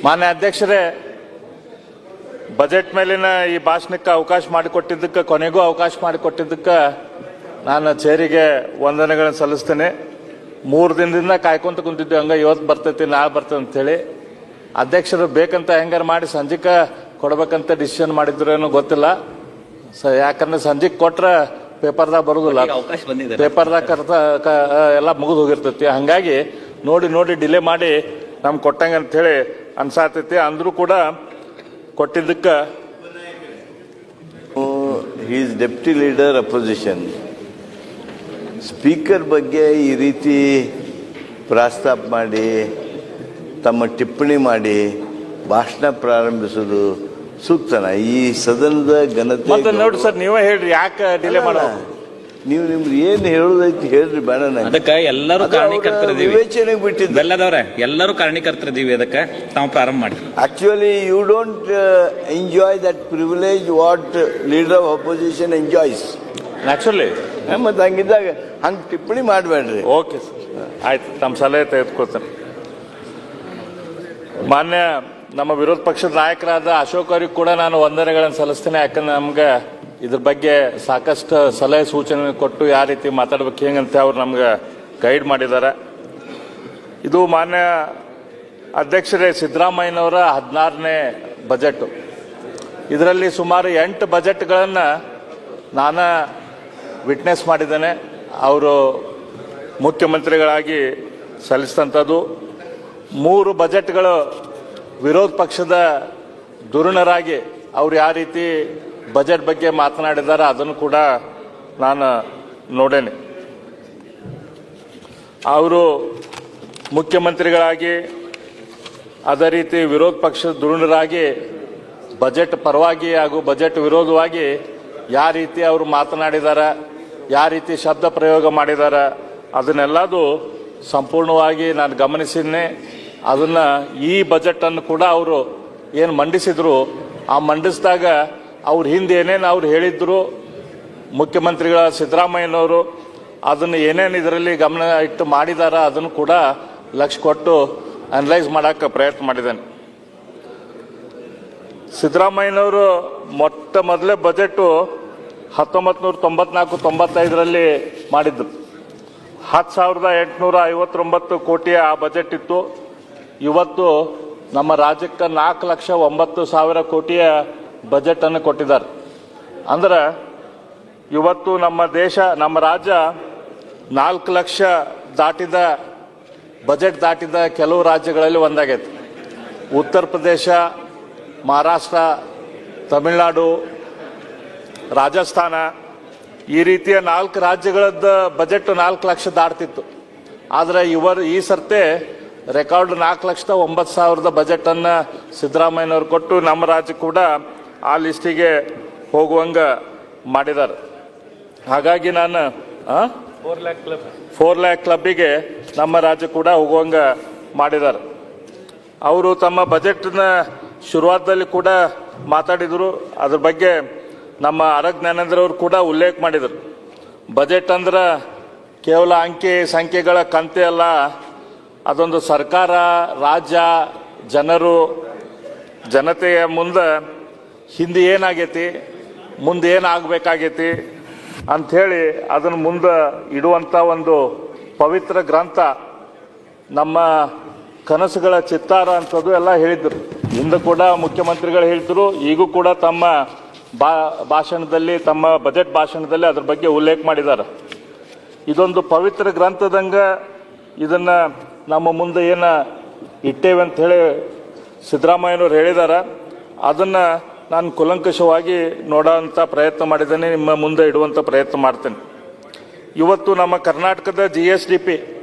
ಮಾನ್ಯ ಅಧ್ಯಕ್ಷರೇ, ಬಜೆಟ್ ಮೇಲಿನ ಈ ಭಾಷಣಕ್ಕೆ ಅವಕಾಶ ಮಾಡಿಕೊಟ್ಟಿದ್ದಕ್ಕೆ, ಕೊನೆಗೂ ಅವಕಾಶ ಮಾಡಿಕೊಟ್ಟಿದ್ದಕ್ಕೆ ನಾನು ಚೇರಿಗೆ ವಂದನೆಗಳನ್ನು ಸಲ್ಲಿಸ್ತೇನೆ. 3 ದಿನದಿಂದ ಕಾಯ್ಕೊಂತ ಕುಂತಿದ್ವಿ, ಹಂಗ ಇವತ್ತು ಬರ್ತೈತಿ ನಾಳೆ ಬರ್ತದೆ ಅಂತೇಳಿ. ಅಧ್ಯಕ್ಷರು ಬೇಕಂತ ಹೆಂಗಾರ ಮಾಡಿ ಸಂಜಿಕ ಕೊಡ್ಬೇಕಂತ ಡಿಸಿಷನ್ ಮಾಡಿದ್ರೇನೋ ಗೊತ್ತಿಲ್ಲ. ಯಾಕಂದ್ರೆ ಸಂಜಿಕ್ ಕೊಟ್ರೆ ಪೇಪರ್ದಾಗ ಬರುದಿಲ್ಲ, ಪೇಪರ್ದಾಗ ಎಲ್ಲ ಮುಗಿದು ಹೋಗಿರ್ತೈತಿ. ಹಂಗಾಗಿ ನೋಡಿ ಡಿಲೇ ಮಾಡಿ ನಮ್ಗೆ ಕೊಟ್ಟಂಗೆ ಅಂತೇಳಿ ಅನ್ಸಾತೈತಿ. ಅಂದ್ರೂ ಕೂಡ ಕೊಟ್ಟಿದ್ದಕ್ಕೆ is deputy leader opposition speaker ಬಗ್ಗೆ ಈ ರೀತಿ ಪ್ರಸ್ತಾಪ ಮಾಡಿ ತಮ್ಮ ಟಿಪ್ಪಣಿ ಮಾಡಿ ಭಾಷಣ ಪ್ರಾರಂಭಿಸೋದು ಸೂಕ್ತನ? ಈ ಸದನದ ಘನತೆ ನೋಡಿ ಸರ್, ನೀವೇ ಹೇಳ್ರಿ ಯಾಕೆ ಡಿಲೇ ಮಾಡೋ. ನೀವು ನಿಮ್ದು ಏನ್ ಹೇಳೋದೈತಿ ಹೇಳ್ರಿ ಬೇಡ. ಅದಕ್ಕೆ ಎಲ್ಲರೂ ಕಾರಣೀಕರ್ತರಿದ್ದೀವಿ, ವಿವೇಚನೆಗೆ ಬಿಟ್ಟಿದ್ದು ಬೆಲ್ಲದವ್ರೆ ಎಲ್ಲರೂ ಕಾರಣೀಕರ್ತರಿದ್ದೀವಿ. ಅದಕ್ಕೆ ತಾವು ಪ್ರಾರಂಭ ಮಾಡಿ. Actually you don't enjoy that privilege what leader of opposition enjoys. Naturally ಮತ್ತೆ ಹಂಗಿದ್ದಾಗ ಹಂಗೆ ಟಿಪ್ಪಣಿ ಮಾಡಬೇಡ್ರಿ. ಓಕೆ ಸರ್, ಆಯ್ತು, ತಮ್ಮ ಸಲಹೆ ತೆಗೆದುಕೊಳ್ತೇನೆ. ಮಾನ್ಯ ನಮ್ಮ ವಿರೋಧ ಪಕ್ಷದ ನಾಯಕರಾದ ಅಶೋಕ್ ಅವ್ರಿಗೆ ಕೂಡ ನಾನು ವಂದನೆಗಳನ್ನು ಸಲ್ಲಿಸ್ತೇನೆ. ಯಾಕಂದ್ರೆ ನಮ್ಗೆ ಇದ್ರ ಬಗ್ಗೆ ಸಾಕಷ್ಟು ಸಲಹೆ ಸೂಚನೆ ಕೊಟ್ಟು ಯಾವ ರೀತಿ ಮಾತಾಡ್ಬೇಕು ಹೆಂಗಂತ ಅವ್ರು ನಮ್ಗೆ ಗೈಡ್ ಮಾಡಿದ್ದಾರೆ. ಇದು ಮಾನ್ಯ ಅಧ್ಯಕ್ಷರೇ, ಸಿದ್ದರಾಮಯ್ಯನವರ 16ನೇ ಬಜೆಟ್. ಇದರಲ್ಲಿ ಸುಮಾರು 8 ಬಜೆಟ್ಗಳನ್ನು ನಾನು ವಿಟ್ನೆಸ್ ಮಾಡಿದ್ದೇನೆ. ಅವರು ಮುಖ್ಯಮಂತ್ರಿಗಳಾಗಿ ಸಲ್ಲಿಸಿದಂಥದ್ದು. 3 ಬಜೆಟ್ಗಳು ವಿರೋಧ ಪಕ್ಷದ ಧುರೀಣರಾಗಿ ಅವ್ರು ಯಾವ ರೀತಿ ಬಜೆಟ್ ಬಗ್ಗೆ ಮಾತನಾಡಿದ್ದಾರೆ ಅದನ್ನು ಕೂಡ ನಾನು ನೋಡೇನೆ. ಅವರು ಮುಖ್ಯಮಂತ್ರಿಗಳಾಗಿ ಅದೇ ರೀತಿ ವಿರೋಧ ಪಕ್ಷದ ಧುರೀಣರಾಗಿ ಬಜೆಟ್ ಪರವಾಗಿ ಹಾಗೂ ಬಜೆಟ್ ವಿರೋಧವಾಗಿ ಯಾವ ರೀತಿ ಅವರು ಮಾತನಾಡಿದ್ದಾರೆ, ಯಾವ ರೀತಿ ಶಬ್ದ ಪ್ರಯೋಗ ಮಾಡಿದ್ದಾರೆ, ಅದನ್ನೆಲ್ಲದು ಸಂಪೂರ್ಣವಾಗಿ ನಾನು ಗಮನಿಸಿದ್ದೇನೆ. ಅದನ್ನು ಈ ಬಜೆಟನ್ನು ಕೂಡ ಅವರು ಏನು ಮಂಡಿಸಿದ್ರು, ಆ ಮಂಡಿಸಿದಾಗ ಅವ್ರ ಹಿಂದೆ ಏನೇನು ಅವ್ರು ಹೇಳಿದ್ರು ಮುಖ್ಯಮಂತ್ರಿಗಳ ಸಿದ್ದರಾಮಯ್ಯನವರು, ಅದನ್ನು ಏನೇನು ಇದರಲ್ಲಿ ಗಮನ ಇಟ್ಟು ಮಾಡಿದಾರ ಅದನ್ನು ಕೂಡ ಲಕ್ಷ್ಯ ಕೊಟ್ಟು ಅನಲೈಸ್ ಮಾಡೋಕ್ಕೆ ಪ್ರಯತ್ನ ಮಾಡಿದ್ದೇನೆ. ಸಿದ್ದರಾಮಯ್ಯನವರು ಮೊದಲೇ ಬಜೆಟು 1994-95ರಲ್ಲಿ ಮಾಡಿದ್ರು. 10,859 ಕೋಟಿಯ ಆ ಬಜೆಟ್ ಇತ್ತು. ಇವತ್ತು ನಮ್ಮ ರಾಜ್ಯಕ್ಕೆ 4,09,000 ಕೋಟಿಯ ಬಜೆಟನ್ನು ಕೊಟ್ಟಿದ್ದಾರೆ. ಅಂದ್ರೆ ಇವತ್ತು ನಮ್ಮ ದೇಶ, ನಮ್ಮ ರಾಜ್ಯ 4 ಲಕ್ಷ ದಾಟಿದ ಬಜೆಟ್ ದಾಟಿದ ಕೆಲವು ರಾಜ್ಯಗಳಲ್ಲಿ ಒಂದಾಗೈತೆ. ಉತ್ತರ ಪ್ರದೇಶ, ಮಹಾರಾಷ್ಟ್ರ, ತಮಿಳುನಾಡು, ರಾಜಸ್ಥಾನ, ಈ ರೀತಿಯ 4 ರಾಜ್ಯಗಳದ್ದು ಬಜೆಟ್ 4 ಲಕ್ಷ ದಾಟ್ತಿತ್ತು. ಆದರೆ ಈ ಸರ್ತೆ ರೆಕಾರ್ಡ್ 4,09,000 ಬಜೆಟನ್ನು ಸಿದ್ದರಾಮಯ್ಯನವರು ಕೊಟ್ಟು ನಮ್ಮ ರಾಜ್ಯ ಕೂಡ ಆ ಲಿಸ್ಟಿಗೆ ಹೋಗುವಂಗ ಮಾಡಿದ್ದಾರೆ. ಹಾಗಾಗಿ ನಾನು 4 ಲ್ಯಾಕ್ ಕ್ಲಬ್ಬಿಗೆ ನಮ್ಮ ರಾಜ್ಯ ಕೂಡ ಹೋಗುವಂಗ ಮಾಡಿದ್ದಾರೆ. ಅವರು ತಮ್ಮ ಬಜೆಟ್ನ ಶುರುವಾತದಲ್ಲಿ ಕೂಡ ಮಾತಾಡಿದರು. ಅದ್ರ ಬಗ್ಗೆ ನಮ್ಮ ಆರ್ ಜ್ಞಾನೇಂದ್ರ ಅವರು ಕೂಡ ಉಲ್ಲೇಖ ಮಾಡಿದರು. ಬಜೆಟ್ ಅಂದ್ರೆ ಕೇವಲ ಅಂಕಿ ಸಂಖ್ಯೆಗಳ ಕಂತೆ ಅಲ್ಲ, ಅದೊಂದು ಸರ್ಕಾರ, ರಾಜ್ಯ, ಜನತೆಯ ಮುಂದೆ ಹಿಂದೆ ಏನಾಗೈತಿ, ಮುಂದೆ ಏನಾಗಬೇಕಾಗೈತಿ ಅಂಥೇಳಿ ಅದನ್ನು ಮುಂದೆ ಇಡುವಂಥ ಒಂದು ಪವಿತ್ರ ಗ್ರಂಥ. ನಮ್ಮ ಕನಸುಗಳ ಚಿತ್ತಾರ ಅಂಥದ್ದು ಎಲ್ಲ ಹೇಳಿದ್ರು. ಹಿಂದೆ ಕೂಡ ಮುಖ್ಯಮಂತ್ರಿಗಳು ಹೇಳಿದ್ರು, ಈಗೂ ಕೂಡ ತಮ್ಮ ಭಾಷಣದಲ್ಲಿ, ತಮ್ಮ ಬಜೆಟ್ ಭಾಷಣದಲ್ಲಿ ಅದ್ರ ಬಗ್ಗೆ ಉಲ್ಲೇಖ ಮಾಡಿದ್ದಾರೆ. ಇದೊಂದು ಪವಿತ್ರ ಗ್ರಂಥದಂಗ ಇದನ್ನು ನಮ್ಮ ಮುಂದೆ ಏನು ಇಟ್ಟೇವೆ ಅಂತ ಹೇಳಿ ಸಿದ್ದರಾಮಯ್ಯನವರು ಹೇಳಿದ್ದಾರೆ. ಅದನ್ನು ನಾನು ಕೂಲಂಕಷವಾಗಿ ನೋಡೋಂಥ ಪ್ರಯತ್ನ ಮಾಡಿದ್ದೇನೆ, ನಿಮ್ಮ ಮುಂದೆ ಇಡುವಂಥ ಪ್ರಯತ್ನ ಮಾಡ್ತೇನೆ. ಇವತ್ತು ನಮ್ಮ ಕರ್ನಾಟಕದ GSDP,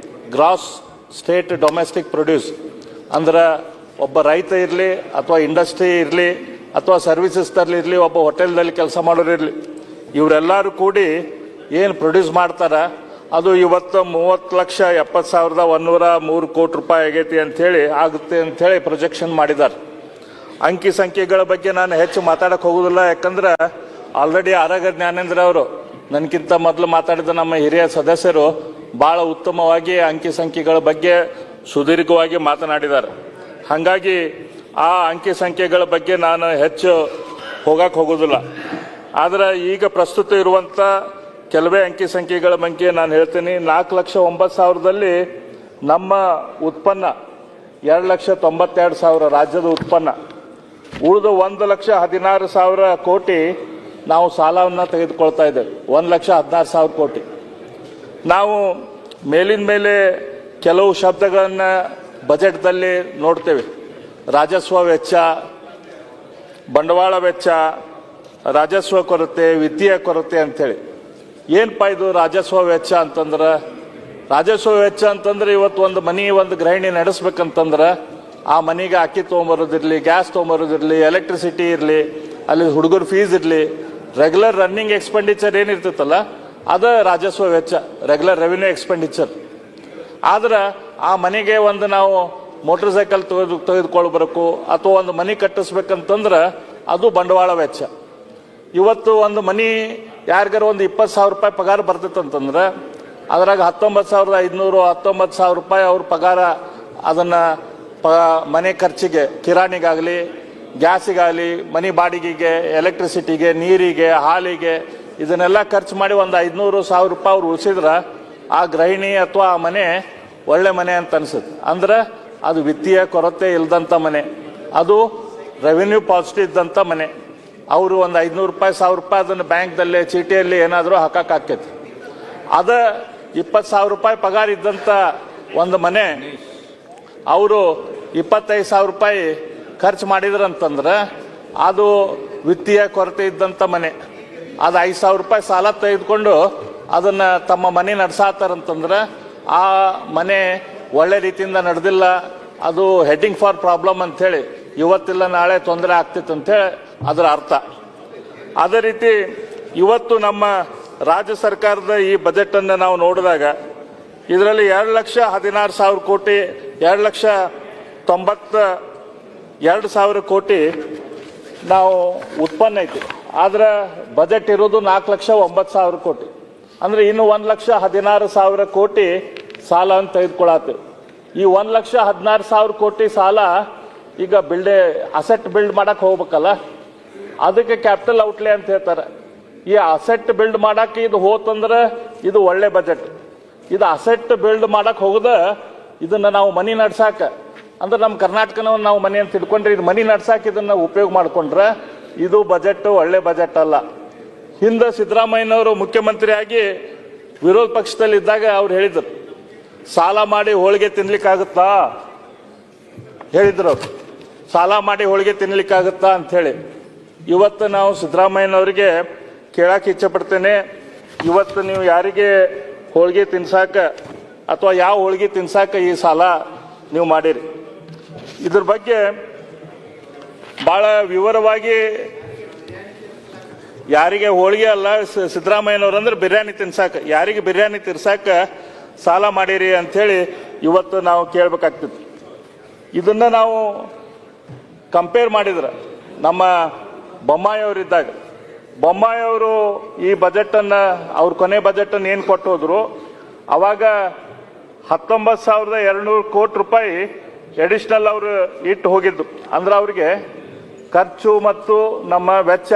gross state domestic produce, ಅಂದ್ರೆ ಒಬ್ಬ ರೈತ ಇರಲಿ ಅಥವಾ ಇಂಡಸ್ಟ್ರಿ ಇರಲಿ ಅಥವಾ ಸರ್ವಿಸಸ್ದಲ್ಲಿ ಇರಲಿ, ಒಬ್ಬ ಹೋಟೆಲ್ದಲ್ಲಿ ಕೆಲಸ ಮಾಡೋರು ಇರಲಿ, ಇವರೆಲ್ಲರೂ ಕೂಡಿ ಏನು ಪ್ರೊಡ್ಯೂಸ್ ಮಾಡ್ತಾರೆ ಅದು ಇವತ್ತು 30,70,103 ಕೋಟಿ ರೂಪಾಯಿ ಆಗೈತಿ ಅಂಥೇಳಿ ಆಗುತ್ತೆ ಅಂಥೇಳಿ ಪ್ರೊಜೆಕ್ಷನ್ ಮಾಡಿದ್ದಾರೆ. ಅಂಕಿ ಸಂಖ್ಯೆಗಳ ಬಗ್ಗೆ ನಾನು ಹೆಚ್ಚು ಮಾತಾಡಕ್ಕೆ ಹೋಗೋದಿಲ್ಲ. ಯಾಕಂದ್ರೆ ಆಲ್ರೆಡಿ ಆರ್ ಜ್ಞಾನೇಂದ್ರ ಅವರು ನನಗಿಂತ ಮೊದಲು ಮಾತಾಡಿದ ನಮ್ಮ ಹಿರಿಯ ಸದಸ್ಯರು ಭಾಳ ಉತ್ತಮವಾಗಿ ಅಂಕಿ ಸಂಖ್ಯೆಗಳ ಬಗ್ಗೆ ಸುದೀರ್ಘವಾಗಿ ಮಾತನಾಡಿದ್ದಾರೆ. ಹಾಗಾಗಿ ಆ ಅಂಕಿ ಸಂಖ್ಯೆಗಳ ಬಗ್ಗೆ ನಾನು ಹೆಚ್ಚು ಹೋಗೋದಿಲ್ಲ. ಆದರೆ ಈಗ ಪ್ರಸ್ತುತ ಇರುವಂಥ ಕೆಲವೇ ಅಂಕಿ ಸಂಖ್ಯೆಗಳ ಬಗ್ಗೆ ನಾನು ಹೇಳ್ತೀನಿ. 4,09,000ದಲ್ಲಿ ನಮ್ಮ ಉತ್ಪನ್ನ 2,92,000 ರಾಜ್ಯದ ಉತ್ಪನ್ನ. ಉಳಿದು 1,16,000 ಕೋಟಿ ನಾವು ಸಾಲವನ್ನು ತೆಗೆದುಕೊಳ್ತಾ ಇದ್ದೇವೆ. 1,16,000 ಕೋಟಿ. ನಾವು ಮೇಲಿನ ಮೇಲೆ ಕೆಲವು ಶಬ್ದಗಳನ್ನು ಬಜೆಟ್ದಲ್ಲಿ ನೋಡ್ತೇವೆ. ರಾಜಸ್ವ ವೆಚ್ಚ, ಬಂಡವಾಳ ವೆಚ್ಚ, ರಾಜಸ್ವ ಕೊರತೆ, ವಿತ್ತೀಯ ಕೊರತೆ ಅಂಥೇಳಿ. ಏನಪ್ಪ ಇದು ರಾಜಸ್ವ ವೆಚ್ಚ ಅಂತಂದ್ರೆ? ರಾಜಸ್ವ ವೆಚ್ಚ ಅಂತಂದ್ರೆ ಇವತ್ತು ಒಂದು ಗೃಹಿಣಿ ನಡೆಸ್ಬೇಕಂತಂದ್ರೆ ಆ ಮನೆಗೆ ಅಕ್ಕಿ ತೊಗೊಂಬರೋದಿರಲಿ, ಗ್ಯಾಸ್ ತೊಗೊಂಬರೋದಿರಲಿ, ಎಲೆಕ್ಟ್ರಿಸಿಟಿ ಇರಲಿ, ಅಲ್ಲಿ ಹುಡುಗರ ಫೀಸ್ ಇರಲಿ, ರೆಗ್ಯುಲರ್ ರನ್ನಿಂಗ್ ಎಕ್ಸ್ಪೆಂಡಿಚರ್ ಏನಿರ್ತೈತಲ್ಲ ಅದು ರಾಜಸ್ವ ವೆಚ್ಚ, ರೆಗ್ಯುಲರ್ ರೆವಿನ್ಯೂ ಎಕ್ಸ್ಪೆಂಡಿಚರ್. ಆದ್ರೆ ಆ ಮನೆಗೆ ನಾವು ಮೋಟರ್ ಸೈಕಲ್ ತೆಗೆದುಕೊಳ್ಬೇಕು ಅಥವಾ ಒಂದು ಮನೆ ಕಟ್ಟಿಸ್ಬೇಕಂತಂದ್ರೆ ಅದು ಬಂಡವಾಳ ವೆಚ್ಚ. ಇವತ್ತು ಒಂದು ಮನೆ ಯಾರಿಗಾರ 20,000 ರೂಪಾಯಿ ಪಗಾರ ಬರ್ತೈತಂತಂದ್ರೆ ಅದ್ರಾಗ 19,500 19,000 ರೂಪಾಯಿ ಅವ್ರ ಪಗಾರ ಅದನ್ನು ಮನೆ ಖರ್ಚಿಗೆ, ಕಿರಾಣಿಗಾಗಲಿ, ಗ್ಯಾಸಿಗಾಗಲಿ, ಮನೆ ಬಾಡಿಗೆಗೆ, ಎಲೆಕ್ಟ್ರಿಸಿಟಿಗೆ, ನೀರಿಗೆ, ಹಾಲಿಗೆ ಇದನ್ನೆಲ್ಲ ಖರ್ಚು ಮಾಡಿ 500,000 ರೂಪಾಯಿ ಅವ್ರು ಉಳಿಸಿದ್ರೆ ಆ ಗೃಹಿಣಿ ಅಥವಾ ಆ ಮನೆ ಒಳ್ಳೆ ಮನೆ ಅಂತ ಅನ್ಸುತ್ತೆ. ಅಂದ್ರೆ ಅದು ವಿತ್ತೀಯ ಕೊರತೆ ಇಲ್ದಂಥ ಮನೆ, ಅದು ರೆವಿನ್ಯೂ ಪಾಸಿಟಿವ್ ಇದ್ದಂಥ ಮನೆ. ಅವರು 500 ರೂಪಾಯಿ 1,000 ರೂಪಾಯಿ ಅದನ್ನು ಬ್ಯಾಂಕ್ದಲ್ಲೇ ಚೀಟಿಯಲ್ಲಿ ಏನಾದರೂ ಹಾಕಕ್ಕಾಕೈತಿ. ಅದ 20,000 ರೂಪಾಯಿ ಪಗಾರ ಇದ್ದಂಥ ಒಂದು ಮನೆ ಅವರು 25,000 ರೂಪಾಯಿ ಖರ್ಚು ಮಾಡಿದ್ರಂತಂದ್ರೆ ಅದು ವಿತ್ತೀಯ ಕೊರತೆ ಇದ್ದಂಥ ಮನೆ. ಅದು 5,000 ರೂಪಾಯಿ ಸಾಲ ತೆಗೆದುಕೊಂಡು ಅದನ್ನು ತಮ್ಮ ಮನೆ ನಡೆಸಾತಾರಂತಂದ್ರೆ ಆ ಮನೆ ಒಳ್ಳೆ ರೀತಿಯಿಂದ ನಡೆದಿಲ್ಲ, ಅದು ಹೆಡ್ಡಿಂಗ್ ಫಾರ್ ಪ್ರಾಬ್ಲಮ್ ಅಂಥೇಳಿ, ಇವತ್ತಿಲ್ಲ ನಾಳೆ ತೊಂದರೆ ಆಗ್ತಿತ್ತು ಅಂತೇಳಿ ಅದರ ಅರ್ಥ. ಅದೇ ರೀತಿ ಇವತ್ತು ನಮ್ಮ ರಾಜ್ಯ ಸರ್ಕಾರದ ಈ ಬಜೆಟನ್ನು ನಾವು ನೋಡಿದಾಗ ಇದರಲ್ಲಿ 2,16,000 ಕೋಟಿ, 2,92,000 ಕೋಟಿ ನಾವು ಉತ್ಪನ್ನ ಐತಿ. ಆದ್ರೆ ಬಜೆಟ್ ಇರೋದು 4,09,000 ಕೋಟಿ. ಅಂದ್ರೆ ಇನ್ನು 1,16,000 ಕೋಟಿ ಸಾಲ ಅಂತ ತೆಗೆದುಕೊಳತ್ತೀವಿ. ಈ 1,16,000 ಕೋಟಿ ಸಾಲ ಈಗ ಅಸೆಟ್ ಬಿಲ್ಡ್ ಮಾಡಕ್ ಹೋಗ್ಬೇಕಲ್ಲ, ಅದಕ್ಕೆ ಕ್ಯಾಪಿಟಲ್ ಔಟ್ಲೇ ಅಂತ ಹೇಳ್ತಾರೆ. ಈ ಅಸೆಟ್ ಬಿಲ್ಡ್ ಮಾಡಕ್ಕೆ ಇದು ಹೋತಂದ್ರೆ ಇದು ಒಳ್ಳೆ ಬಜೆಟ್. ಇದು ಅಸೆಟ್ ಬಿಲ್ಡ್ ಮಾಡಕ್ ಹೋಗದ ಇದನ್ನ ನಾವು ಮನಿ ನಡ್ಸಾಕ, ಅಂದ್ರೆ ನಮ್ಮ ಕರ್ನಾಟಕನ ನಾವು ಮನೆ ಅಂತ ತಿಳ್ಕೊಂಡ್ರೆ ಇದು ಮನಿ ನಡ್ಸಾಕ ಇದನ್ನ ಉಪಯೋಗ ಮಾಡ್ಕೊಂಡ್ರೆ ಇದು ಬಜೆಟ್ ಒಳ್ಳೆ ಬಜೆಟ್ ಅಲ್ಲ. ಹಿಂದೆ ಸಿದ್ದರಾಮಯ್ಯನವರು ಮುಖ್ಯಮಂತ್ರಿಯಾಗಿ ವಿರೋಧ ಪಕ್ಷದಲ್ಲಿ ಇದ್ದಾಗ ಅವ್ರು ಹೇಳಿದ್ರು, ಸಾಲ ಮಾಡಿ ಹೋಳಿಗೆ ತಿನ್ಲಿಕ್ಕಾಗುತ್ತಾ ಹೇಳಿದ್ರು ಅವ್ರು. ಸಾಲ ಮಾಡಿ ಹೋಳಿಗೆ ತಿನ್ಲಿಕ್ಕಾಗುತ್ತಾ ಅಂತ ಹೇಳಿ. ಇವತ್ತು ನಾವು ಸಿದ್ದರಾಮಯ್ಯನವರಿಗೆ ಕೇಳಕ್ಕೆ ಇಚ್ಛೆ ಪಡ್ತೇನೆ, ಇವತ್ತು ನೀವು ಯಾರಿಗೆ ಹೋಳಿಗೆ ತಿನ್ಸಾಕ ಅಥವಾ ಯಾವ ಹೋಳಿಗೆ ತಿನ್ಸಾಕ ಈ ಸಾಲ ನೀವು ಮಾಡಿರಿ? ಇದ್ರ ಬಗ್ಗೆ ಬಹಳ ವಿವರವಾಗಿ, ಯಾರಿಗೆ ಹೋಳಿಗೆ ಅಲ್ಲ ಸಿದ್ದರಾಮಯ್ಯನವರು ಅಂದ್ರೆ ಬಿರಿಯಾನಿ ತಿನ್ಸಾಕ, ಯಾರಿಗೆ ಬಿರಿಯಾನಿ ತಿನ್ಸಾಕ ಸಾಲ ಮಾಡಿರಿ ಅಂಥೇಳಿ ಇವತ್ತು ನಾವು ಕೇಳಬೇಕಾಗ್ತಿತ್ತು. ಇದನ್ನ ನಾವು ಕಂಪೇರ್ ಮಾಡಿದ್ರೆ ನಮ್ಮ ಬೊಮ್ಮಾಯಿಯವರಿದ್ದಾಗ, ಬೊಮ್ಮಾಯಿಯವರು ಈ ಬಜೆಟನ್ನು ಅವ್ರ ಕೊನೆ ಬಜೆಟನ್ನು ಏನು ಕೊಟ್ಟು ಹೋದ್ರು, ಅವಾಗ 19,200 ಕೋಟಿ ರೂಪಾಯಿ ಎಡಿಷನಲ್ ಅವರು ಇಟ್ಟು ಹೋಗಿದ್ದು. ಅಂದ್ರೆ ಅವ್ರಿಗೆ ಖರ್ಚು ಮತ್ತು ನಮ್ಮ ವೆಚ್ಚ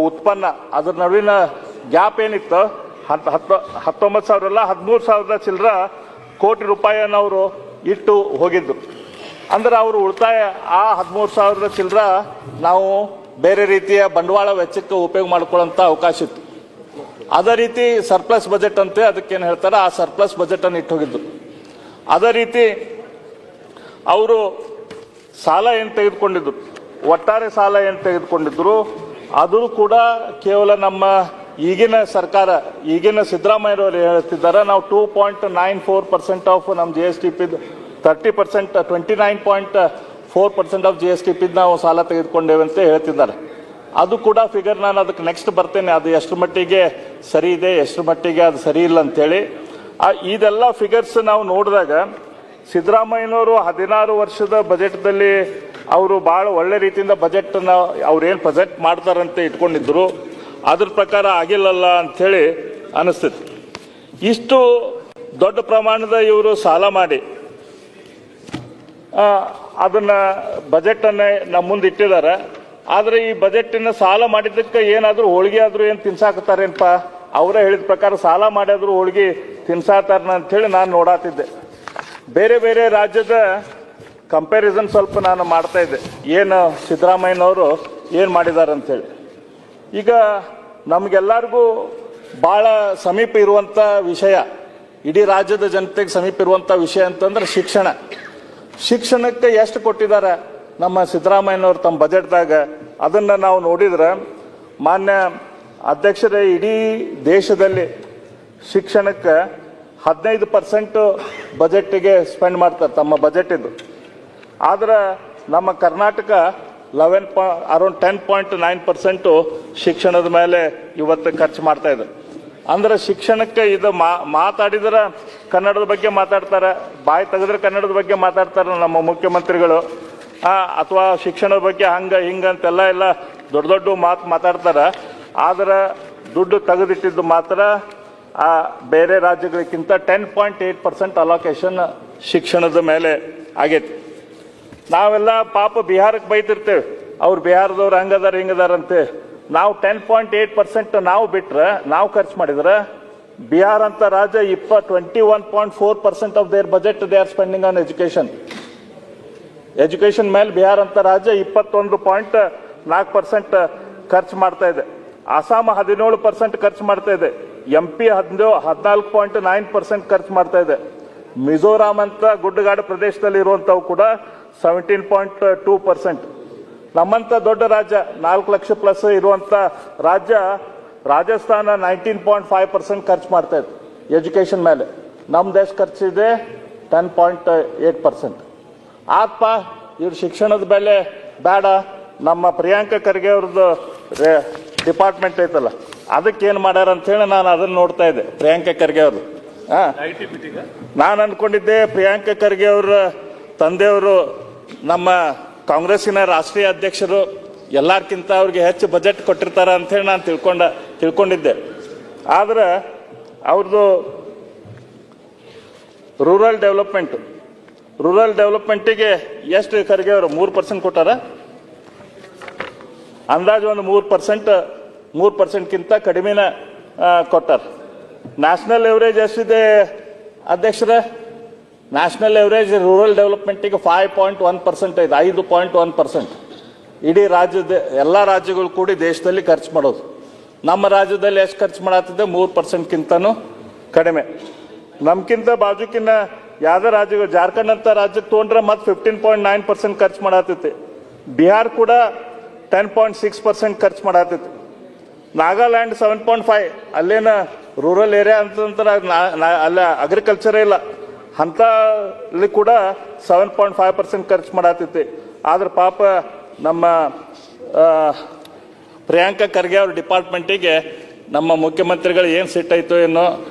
ಉತ್ಪನ್ನ ಅದ್ರ ನಡುವಿನ ಗ್ಯಾಪ್ ಏನಿತ್ತು 19,000 ಅಲ್ಲ 13,000 ಚಿಲ್ಲರ ಕೋಟಿ ರೂಪಾಯಿಯನ್ನು ಅವರು ಇಟ್ಟು ಹೋಗಿದ್ದು. ಅಂದ್ರೆ ಅವರು ಉಳಿತಾಯ ಆ 13,000 ಚಿಲ್ಲರ ನಾವು ಬೇರೆ ರೀತಿಯ ಬಂಡವಾಳ ವೆಚ್ಚಕ್ಕೆ ಉಪಯೋಗ ಮಾಡ್ಕೊಳ್ಳೋಂಥ ಅವಕಾಶ ಇತ್ತು. ಅದೇ ರೀತಿ ಸರ್ಪ್ಲಸ್ ಬಜೆಟ್ ಅಂತೆ ಅದಕ್ಕೇನು ಹೇಳ್ತಾರೆ, ಆ ಸರ್ಪ್ಲಸ್ ಬಜೆಟನ್ನು ಇಟ್ಟು ಹೋಗಿದ್ದು. ಅದೇ ರೀತಿ ಅವರು ಸಾಲ ಏನು ತೆಗೆದುಕೊಂಡಿದ್ರು, ಒಟ್ಟಾರೆ ಸಾಲ ಏನು ತೆಗೆದುಕೊಂಡಿದ್ರು ಅದು ಕೂಡ ಕೇವಲ ನಮ್ಮ ಈಗಿನ ಸರ್ಕಾರ, ಈಗಿನ ಸಿದ್ದರಾಮಯ್ಯರವರು ಹೇಳ್ತಿದ್ದಾರೆ ನಾವು 2.94% ಆಫ್ ನಮ್ಮ GSTP 30%, 29.4% ಆಫ್ GSTP ನಾವು ಸಾಲ ತೆಗೆದುಕೊಂಡೇವೆ ಅಂತ ಹೇಳ್ತಿದ್ದಾರೆ. ಅದು ಕೂಡ ಫಿಗರ್ ನಾನು ಅದಕ್ಕೆ ನೆಕ್ಸ್ಟ್ ಬರ್ತೇನೆ, ಅದು ಎಷ್ಟು ಮಟ್ಟಿಗೆ ಸರಿ ಇದೆ ಎಷ್ಟು ಮಟ್ಟಿಗೆ ಅದು ಸರಿ ಇಲ್ಲ ಅಂತೇಳಿ. ಇದೆಲ್ಲ ಫಿಗರ್ಸ್ ನಾವು ನೋಡಿದಾಗ ಸಿದ್ದರಾಮಯ್ಯನವರು 16 ವರ್ಷದ ಬಜೆಟ್ದಲ್ಲಿ ಅವರು ಭಾಳ ಒಳ್ಳೆ ರೀತಿಯಿಂದ ಬಜೆಟನ್ನು ಅವ್ರೇನು ಬಜೆಟ್ ಮಾಡ್ತಾರಂತೆ ಇಟ್ಕೊಂಡಿದ್ರು, ಅದ್ರ ಪ್ರಕಾರ ಆಗಿಲ್ಲಲ್ಲ ಅಂಥೇಳಿ ಅನಿಸ್ತೈತಿ. ಇಷ್ಟು ದೊಡ್ಡ ಪ್ರಮಾಣದ ಇವರು ಸಾಲ ಮಾಡಿ ಅದನ್ನ ಬಜೆಟನ್ನು ನಮ್ಮ ಮುಂದೆ ಇಟ್ಟಿದ್ದಾರೆ. ಆದರೆ ಈ ಬಜೆಟಿನ ಸಾಲ ಮಾಡಿದ್ದಕ್ಕೆ ಏನಾದರೂ ಹೋಳಿಗೆ ಆದರೂ ಏನು ತಿನ್ಸಾಕತ್ತಾರೇನಪ್ಪ, ಅವರೇ ಹೇಳಿದ ಪ್ರಕಾರ ಸಾಲ ಮಾಡಿದ್ರು ಹೋಳಿಗೆ ತಿನ್ಸಾತಾರ ಅಂತೇಳಿ ನಾನು ನೋಡಾತಿದ್ದೆ. ಬೇರೆ ಬೇರೆ ರಾಜ್ಯದ ಕಂಪ್ಯಾರಿಸನ್ ಸ್ವಲ್ಪ ನಾನು ಮಾಡ್ತಾ ಇದ್ದೆ, ಏನು ಸಿದ್ದರಾಮಯ್ಯನವರು ಏನು ಮಾಡಿದ್ದಾರೆ ಅಂತೇಳಿ. ಈಗ ನಮಗೆಲ್ಲರಿಗೂ ಭಾಳ ಸಮೀಪ ಇರುವಂಥ ವಿಷಯ, ಇಡೀ ರಾಜ್ಯದ ಜನತೆಗೆ ಸಮೀಪ ಇರುವಂಥ ವಿಷಯ ಅಂತಂದ್ರೆ ಶಿಕ್ಷಣ. ಶಿಕ್ಷಣಕ್ಕೆ ಎಷ್ಟು ಕೊಟ್ಟಿದ್ದಾರೆ ನಮ್ಮ ಸಿದ್ದರಾಮಯ್ಯನವರು ತಮ್ಮ ಬಜೆಟ್ದಾಗ, ಅದನ್ನು ನಾವು ನೋಡಿದ್ರೆ ಮಾನ್ಯ ಅಧ್ಯಕ್ಷರೇ ಇಡೀ ದೇಶದಲ್ಲಿ ಶಿಕ್ಷಣಕ್ಕೆ 15% ಬಜೆಟ್ಟಿಗೆ ಸ್ಪೆಂಡ್ ಮಾಡ್ತಾರೆ ತಮ್ಮ ಬಜೆಟ್ ಇದು. ಆದ್ರೆ ನಮ್ಮ ಕರ್ನಾಟಕ ಅರೌಂಡ್ 10.9% ಶಿಕ್ಷಣದ ಮೇಲೆ ಇವತ್ತು ಖರ್ಚು ಮಾಡ್ತಾ ಇದೆ. ಅಂದ್ರೆ ಶಿಕ್ಷಣಕ್ಕೆ ಇದು ಮಾತಾಡಿದ್ರೆ ಕನ್ನಡದ ಬಗ್ಗೆ ಮಾತಾಡ್ತಾರೆ, ಬಾಯಿ ತೆಗೆದ್ರೆ ಕನ್ನಡದ ಬಗ್ಗೆ ಮಾತಾಡ್ತಾರೆ ನಮ್ಮ ಮುಖ್ಯಮಂತ್ರಿಗಳು, ಅಥವಾ ಶಿಕ್ಷಣದ ಬಗ್ಗೆ ಹಂಗ ಹಿಂಗಂತೆಲ್ಲ ಎಲ್ಲ ದೊಡ್ಡ ದೊಡ್ಡ ಮಾತಾಡ್ತಾರೆ. ಆದ್ರೆ ದುಡ್ಡು ತೆಗೆದಿಟ್ಟಿದ್ದು ಮಾತ್ರ ಬೇರೆ ರಾಜ್ಯಗಳಿಗಿಂತ 10.8% ಅಲೋಕೇಶನ್ ಶಿಕ್ಷಣದ ಮೇಲೆ ಆಗೈತಿ. ನಾವೆಲ್ಲ ಪಾಪ ಬಿಹಾರಕ್ಕೆ ಬೈತಿರ್ತೇವೆ, ಅವ್ರು ಬಿಹಾರದವ್ರು ಹಂಗದಾರ ಹಿಂಗದಾರಂತೆ. ನಾವು 10.8% ನಾವು ಬಿಟ್ರೆ, ನಾವು ಖರ್ಚು ಮಾಡಿದ್ರೆ ಬಿಹಾರ್ ಅಂತ ರಾಜ್ಯ 21.4% of their budget they are spending on education. Education ಮೇಲೆ ಬಿಹಾರ್ ಅಂತ ರಾಜ್ಯ 21.4% ಖರ್ಚು ಮಾಡ್ತಾ ಇದೆ. ಅಸ್ಸಾಂ 17% ಖರ್ಚು ಮಾಡ್ತಾ ಇದೆ. MP 14.9% ಖರ್ಚು ಮಾಡ್ತಾ ಇದೆ. ಮಿಜೋರಾಂ ಅಂತ ಗುಡ್ಡಗಾಡು ಪ್ರದೇಶದಲ್ಲಿ ಇರುವಂತವು ಕೂಡ 17.2%. ನಮ್ಮಂತ ದೊಡ್ಡ ರಾಜ್ಯ 4 ಲಕ್ಷ ಪ್ಲಸ್ ಇರುವಂತ ರಾಜ್ಯ ರಾಜಸ್ಥಾನ 19.5% ಖರ್ಚು ಮಾಡ್ತಾ ಇದೆ ಎಜುಕೇಶನ್ ಮೇಲೆ. ನಮ್ದು ಎಷ್ಟು ಖರ್ಚಿದೆ? 10.8%. ಆತ್ಪ ಇವ್ರ ಶಿಕ್ಷಣದ ಬೆಲೆ ಬೇಡ, ನಮ್ಮ ಪ್ರಿಯಾಂಕಾ ಖರ್ಗೆ ಅವ್ರದ್ದು ಡಿಪಾರ್ಟ್ಮೆಂಟ್ ಐತಲ್ಲ ಅದಕ್ಕೇನು ಮಾಡ್ಯಾರ ಅಂತ ಹೇಳಿ ನಾನು ಅದನ್ನ ನೋಡ್ತಾ ಇದ್ದೆ. ಪ್ರಿಯಾಂಕಾ ಖರ್ಗೆ ಅವರು, ನಾನು ಅನ್ಕೊಂಡಿದ್ದೆ ಪ್ರಿಯಾಂಕಾ ಖರ್ಗೆ ಅವರ ತಂದೆಯವರು ನಮ್ಮ ಕಾಂಗ್ರೆಸ್ಸಿನ ರಾಷ್ಟ್ರೀಯ ಅಧ್ಯಕ್ಷರು, ಎಲ್ಲಾರ್ಕಿಂತ ಅವ್ರಿಗೆ ಹೆಚ್ಚು ಬಜೆಟ್ ಕೊಟ್ಟಿರ್ತಾರ ಅಂತ ಹೇಳಿ ನಾನು ತಿಳ್ಕೊಂಡಿದ್ದೆ. ಆದ್ರೆ ಅವ್ರದ್ದು ರೂರಲ್ ಡೆವಲಪ್ಮೆಂಟಿಗೆ ಎಷ್ಟು ಖರ್ಗೆ ಅವರು 3% ಕೊಟ್ಟಾರ, ಅಂದಾಜು ಒಂದು 3%ಕಿಂತ ಕಡಿಮೆನ ಕೊಟ್ಟಾರ. ನ್ಯಾಷನಲ್ ಎವರೇಜ್ ಎಷ್ಟಿದೆ ಅಧ್ಯಕ್ಷರ? ನ್ಯಾಷನಲ್ ಎವರೇಜ್ ರೂರಲ್ ಡೆವಲಪ್ಮೆಂಟಿಗೆ 5.1% ಇದೆ, 5.1%. ಇಡೀ ರಾಜ್ಯದ ಎಲ್ಲ ರಾಜ್ಯಗಳು ಕೂಡಿ ದೇಶದಲ್ಲಿ ಖರ್ಚು ಮಾಡೋದು. ನಮ್ಮ ರಾಜ್ಯದಲ್ಲಿ ಎಷ್ಟು ಖರ್ಚು ಮಾಡತ್ತಿದೆ? 3%ಕಿಂತನೂ ಕಡಿಮೆ. ನಮ್ಗಿಂತ ಬಾಜುಕಿನ್ನ ಯಾವ್ದೇ ರಾಜ್ಯಗಳು, ಜಾರ್ಖಂಡ್ ಅಂತ ರಾಜ್ಯಕ್ಕೆ ತೊಗೊಂಡ್ರೆ ಮತ್ತೆ 15.9% ಖರ್ಚು ಮಾಡತ್ತೈತಿ. ಬಿಹಾರ್ ಕೂಡ 10.6% ಖರ್ಚು ಮಾಡತ್ತೈತಿ. ನಾಗಾಲ್ಯಾಂಡ್ 7.5, ಅಲ್ಲೇನ ರೂರಲ್ ಏರಿಯಾ ಅಂತಂದ್ರೆ ಅಲ್ಲ ಅಗ್ರಿಕಲ್ಚರೇ ಇಲ್ಲ, ಅಂತಲ್ಲಿ ಕೂಡ 7.5% ಖರ್ಚು ಮಾಡತ್ತೈತಿ. ಆದ್ರೆ ಪಾಪ ನಮ್ಮ ಪ್ರಿಯಾಂಕಾ ಖರ್ಗೆ ಅವ್ರ ಡಿಪಾರ್ಟ್ಮೆಂಟಿಗೆ ನಮ್ಮ ಮುಖ್ಯಮಂತ್ರಿಗಳು ಏನು ಸಿಟ್ಟಾಯ್ತು ಏನೋ